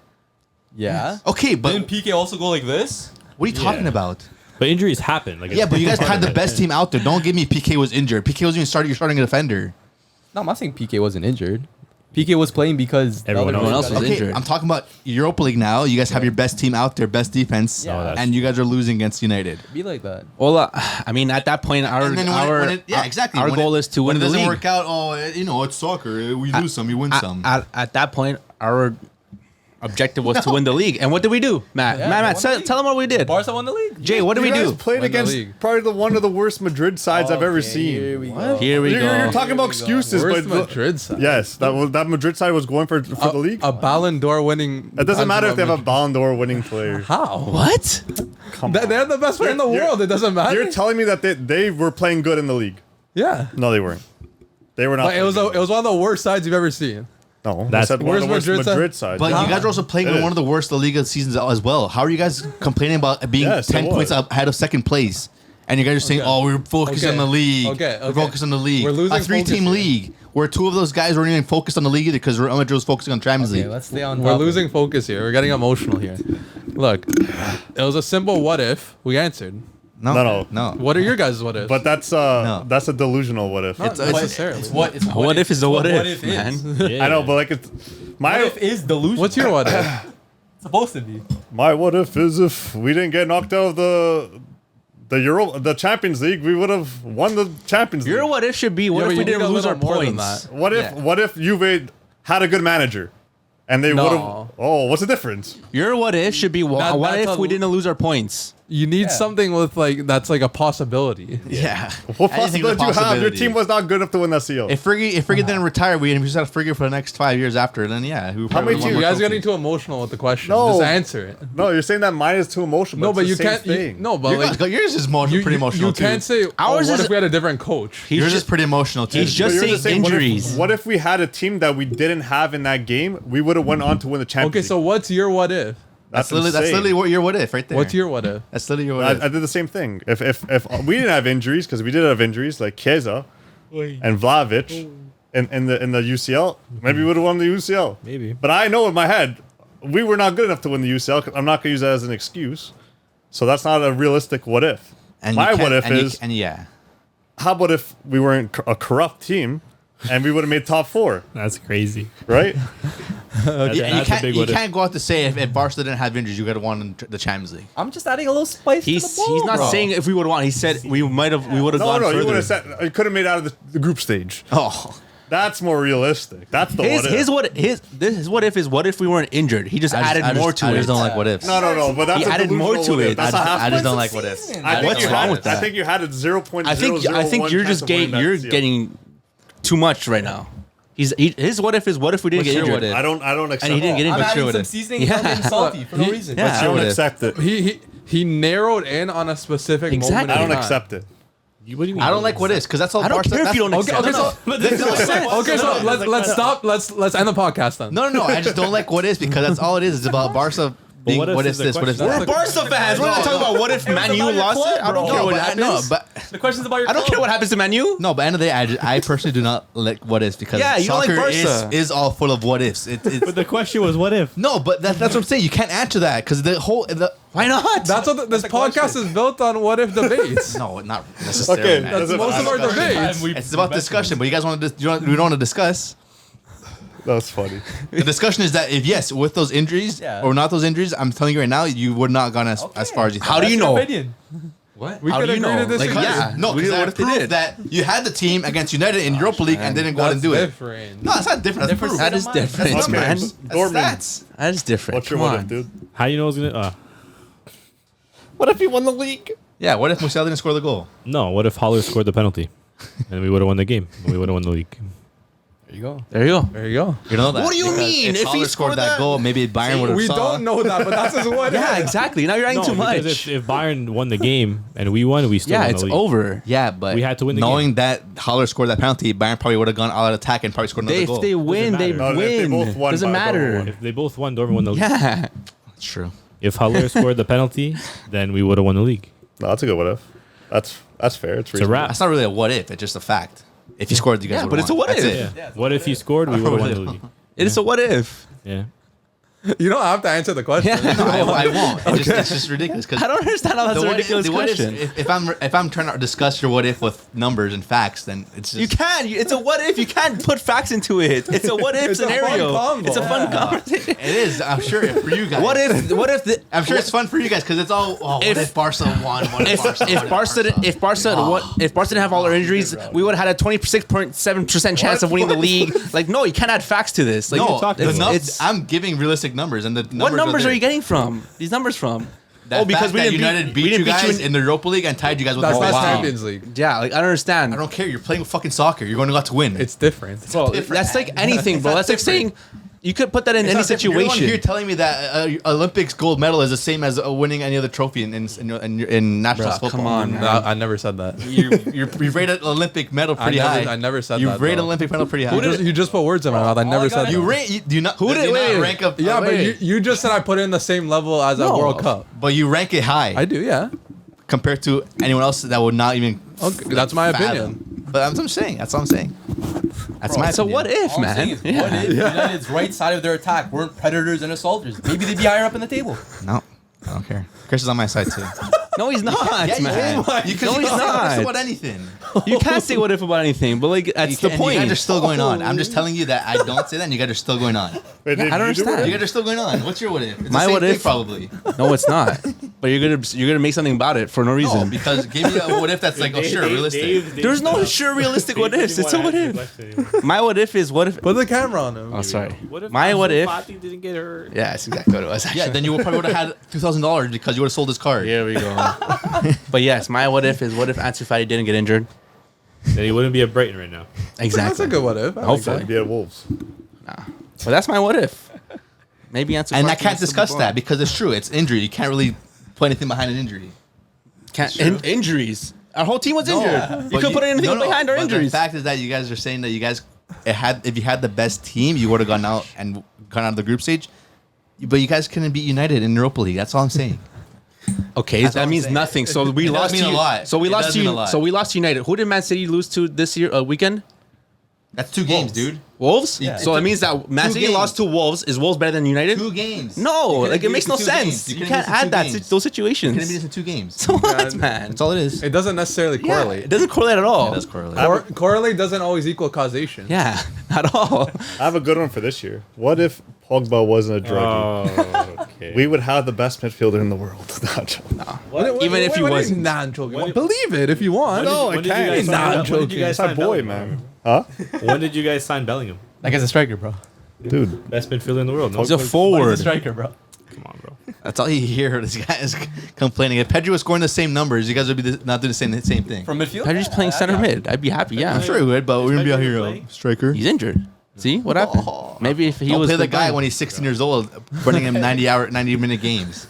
Yeah. Okay, but Didn't PK also go like this? what are you talking about? But injuries happen. Like, Yeah, but you guys part had of the it. best team out there. Don't give me PK was injured. PK wasn't even starting. You're starting a defender. No, I'm not saying PK wasn't injured. PK was playing because the Everyone other else guys was got Okay, injured. I'm talking about Europa League now. You guys have your best team out there, best defense, Yeah. Oh, that's and you guys are losing against United. Be like that. Well, I mean, at that point, our And then exactly. Our When goal is to when win it the doesn't league. work out. Oh, it's soccer. We lose some, you win some. At that point, our objective was to win the league. And what did we do, Matt? Yeah, Matt, they won the tell league. them what we did. Barca won the league. Jay, what did we You guys do? played Win the against league. probably one of the worst Madrid sides I've ever seen. Here we go. Here we You're go. talking about excuses, Where's but Madrid side? yes, that Madrid side was going for the league. A Ballon d'Or winning. It doesn't matter if they have a Madrid. Ballon d'Or winning player. How? What? Come They're on. the best player in the You're- world. It doesn't matter. You're telling me that they were playing good in the league? Yeah. No, they weren't. They were not. But it was playing good. one of the worst sides you've ever seen. No, That's- I said one of the Where's worst Madrid side? Madrid sides. But Yeah. you guys are also playing in one of the worst La Liga seasons as well. How are you guys complaining about being Yes, it 10 points was. up ahead of second place? And you guys are saying, Okay. oh, we're focused Okay. on the league. Okay, We're okay. focused on the league. We're losing a 3-team focus here. league where 2 of those guys weren't even focused on the league either because Real Madrid was focusing on Champions Okay, League. let's stay on We're topic. losing focus here. We're getting emotional here. Look, it was a simple what if. We answered. No. What are your guys' what if? But that's a delusional what if. Not necessarily. What if is the what if, is. man? I know, but like it's my What if is delusional. What's your what if? supposed to be? my what if is if we didn't get knocked out of the Champions League, we would have won the Champions League. Your what if should be what Yeah, but if you we need didn't a lose our little more than points? that. What if Juve had a good manager, and they would have? No. Oh, what's the difference? Your what if should be what that's if a- we didn't lose our points? You need something with like that's like a possibility. Yeah. What Anything with possibility do you have? Your possibility. team was not good enough to win that CO. If Fergie didn't retire, we just had Fergie for the next 5 years after. Then yeah, who How many probably won teams- You more guys trophies. getting too emotional with the question. No. Just answer it. No, you're saying that mine is too emotional. No, it's but the you same can't. thing. But Your like guys- yours is pretty emotional You too. can't say. Ours What is- if we had a different coach? Yours is pretty emotional too. He's But just you're saying just saying, injuries. What if we had a team that we didn't have in that game? We would have went on to win the Champions Okay, League. so what's your what if? that's literally what your what if right there. What's your what if? That's literally your what if. I did the same thing. If we didn't have injuries, because we did have injuries like Chiesa and Vlahovic in the UCL, maybe we would have won the UCL. Maybe. But I know in my head we were not good enough to win the UCL. 'Cause I'm not going to use that as an excuse. So that's not a realistic what if. And My you what can't- if is yeah. how about if we weren't a corrupt team and we would have made top 4, That's crazy. right? That's, You that's a big you what if. can't go out to say if Barca didn't have injuries, you could have won the Champions League. I'm just adding a little spice He's to the ball, not bro. saying if we would have won. He said we would have No, gone no, you would further. have said you could have made it out of the group stage. Oh, That's more realistic. That's the what if. His what if is what if we weren't injured. He just added more to I it. just don't like what ifs. No, but that's He a added more delusional to what if. it. That's a half. I just don't Points like of what ifs. season. I think What's you wrong had. with that? I think you had a 0.001. I think you're just getting too much right now. His what if is what if we didn't What's get your injured. what if? I don't accept. And he didn't get I'm injured. adding what some if? seasoning Yeah. and getting salty for no reason. Yeah. I don't what if? accept it. He narrowed in on a specific Exactly. moment. I in don't time. accept it. What do you mean? I don't like what ifs because that's all. I don't Barca, care if that's- you don't Okay, accept okay, it. so okay, so let's stop. Let's end the podcast then. No. I just don't like what ifs because that's all it is. It's about Barca being what if what is if the this, what if question? that. We're Barca fans. We're not talking about what if Man U about your lost club, it. I don't bro. care what No, happens. but The question's about your I don't care what happens to Man U. no, but end of the day, I personally do not like what ifs because Yeah, you don't like soccer Barca. is all full of what ifs. It's But the question was, what if? no, but that's what I'm saying. You can't answer that because Why not? That's what this podcast is built on. What if debates? no, not necessarily. Okay, man. That's most of our debates. It's about discussion, but you guys want to we don't want to discuss. That's funny. The discussion is that if yes, with those injuries Yeah. or not those injuries, I'm telling you right now, you would not have gone as far as you thought. How do you know? What? We How could do you agree know? to disagree. Yeah. No, We because know I what if they proved did. that you had the team against United in Europa League and didn't go out and do it. different. No, it's not different. That's proof. That is different, Okay. man. That's Dortmund. stats. That is different. What's your Come what on. if, dude? How do you know it's gonna? What if he won the league? Yeah, what if Musiala didn't score the goal? No. What if Haller scored the penalty, and we would have won the game? We would have won the league. There you go. There you go. There you go. You know that. What do you Because mean? If, If he Haller scored scored that that- goal, maybe Bayern would have We saw. don't know that, but that's his what. Yeah, exactly. Now you're adding No, too much. because if Bayern won the game and we won, we still Yeah, won it's the league. over. Yeah, but We had to win the knowing that Haller scored that penalty, Bayern probably would have gone all out attack and probably scored another If goal. they win, they matter. No, if they win. both won, Doesn't Dortmund matter. won. If they both won, Dortmund won the league. Yeah. That's true. If Haller scored the penalty, then we would have won the league. No, that's a good what if. That's fair. It's It's a reasonable. wrap. That's not really a what if. It's just a fact. If he scored, you guys Yeah, would but it's a what That's if. it. Yeah. What if he scored? We would have won the league. It is a what if. Yeah. You don't have to answer the question. Yeah. No, I won't. It's just ridiculous. Because I don't understand how that's a ridiculous question. If I'm trying to discuss your what if with numbers and facts, then it's just You can. It's a what if. You can't put facts into it. It's a what if It's a fun scenario. combo. It's a fun conversation. It is. I'm sure for you guys. What if? What if? The, I'm sure it's fun for you guys because it's all. Oh, what if Barca won? What if Barca? if Barca didn't have all our injuries, we would have had a 26.7% chance of winning the league. Like, no, you can't add facts to this. Like, No, it's, I'm giving realistic numbers, and the what numbers there. are you getting from? These numbers from? That because fact that United beat you guys in in the Europa League and tied you guys with That's the not World Cup. Champions League. Yeah, like I don't understand. I don't care. You're playing fucking soccer. You're going to go out to win. It's different. Bro, different. that's like anything, bro. not That's like saying you could put that in any You're the one situation. here telling me that Olympics gold medal is the same as winning any other trophy in national Bruh, football. come on, No, man. I never said that. You've rated Olympic medal pretty high. I never said You that. rated though. Olympic medal pretty high. You just put words in my mouth. I never said You that. rate. You do not. Who does did- he not wait, rank up? Yeah, but Wait. you just said I put it in the same level as a No. World Cup. But you rank it high I do, yeah. compared to anyone else that would not even. Okay, that's my fathom. opinion. But that's what I'm saying. That's what I'm saying. That's my. So opinion. what if, All I'm saying man? is, what if United's right side of their attack weren't predators and assaulters? Maybe they'd be higher up in the table. No, I don't care. Chris is on my side too. No, he's not, Yeah, you man. can. You can No, he's say not. about anything. You can't say what if about anything, but like that's the And point. you guys are still going on. I'm just telling you that I don't say that, and you guys are still going on. Wait, Yeah, did I don't you do understand. it? You guys are still going on. What's your what if? It's My the same what thing, if- probably. No, it's not. But you're gonna make something about it for no No, reason. because give me a what if that's like, oh, sure, realistic. There's no sure realistic what ifs. It's a what if. My what if is what if. Put the camera on him. Oh, sorry. What if My what if. Fati didn't get hurt? Yeah, that's exactly what it was. Actually. Yeah, then you probably would have had $2,000 because you would have sold his card. Here we go. But yes, my what if is what if Ansu Fati didn't get injured. Then he wouldn't be at Brighton right now. Exactly. That's a good what if. I like Hopefully. Be at Wolves. But that's my what if. Maybe Ansu. And Fati I can't is still discuss born. that because it's true. It's injury. You can't really put anything behind an injury. Injuries. Our whole team was injured. You But couldn't put anything behind our but injuries. The fact is that you guys are saying that you guys, if you had the best team, you would have gone out of the group stage. But you guys couldn't beat United in Europa League. That's all I'm saying. Okay, That's all that I'm means saying. nothing. So we It does lost mean to a lot. So we It lost does to mean a lot. So we lost to United. Who did Man City lose to this year weekend? That's 2 games, dude. Wolves. Yeah. So it means that Man City games. lost to Wolves. Is Wolves better than United? 2 games. No, You like couldn't it makes beat no us in 2 sense. games. You couldn't can't beat us in add 2 that games. to those You couldn't situations. beat us in 2 games. So what, man? That's all it is. It doesn't necessarily Yeah, correlate. it doesn't correlate at all. It does correlate. Correlate doesn't always equal causation. Yeah, at all. I have a good one for this year. What if Pogba wasn't a druggie? Oh, okay. We would have the best midfielder in the world. Even if he wasn't. Not joking. When- Believe it if you want. No, I When did you can't. guys Nah, sign- I'm when did you joking. guys It's my sign boy, Bellingham? man. Huh? When did you guys sign Bellingham? Like as a striker, bro. Dude. Best midfielder in the world. No? He's a But he's forward. a striker, bro. Come on, bro. That's all you hear. This guy is complaining. If Pedri was scoring the same numbers, you guys would be not doing the same thing. From midfield. Pedri's playing center mid. I'd be happy. Yeah, I'm sure he would, but we're gonna be out here playing? striker. he's injured. See what happened? Maybe if he Don't was play the guy blind- when he's 16 years old, running him 90-minute games.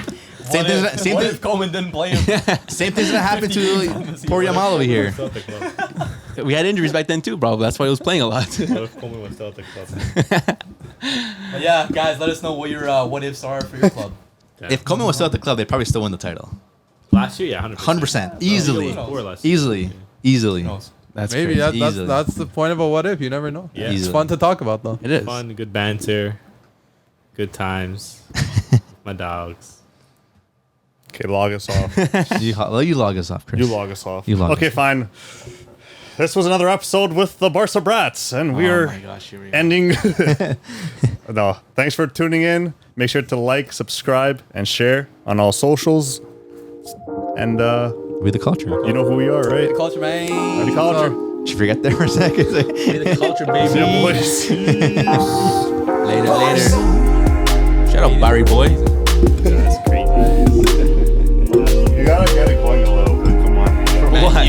Same thing's What if Coleman didn't play him? same thing's gonna happen to poor Yamal over here. Celtic club. We had injuries back then too, bro. That's why he was playing a lot. What if Coleman was still at the club? But yeah, guys, let us know what your what ifs are for your club. If Coleman was still at the club, they'd probably still win the title. Last year, yeah, 100%. 100%, easily, More or less. easily. Who knows? That's Maybe crazy. that's the point of a what if. You never know. Yeah. It's Easily. fun to talk about though. It is. Fun, good banter, good times. My dogs. Okay, log us off. You log us off, Chris. You log us off. You log okay, us off. fine. This was another episode with the Barca Brats, and we Oh are my gosh, here we go. ending. No, thanks for tuning in. Make sure to like, subscribe, and share on all socials. And We the culture. you know who we are, right? Culture, man. The culture. Did you forget there for a second? Be the culture, baby. See ya, boys. Later. Shut up, Barry boy. You gotta get it going a little bit. Come on. What?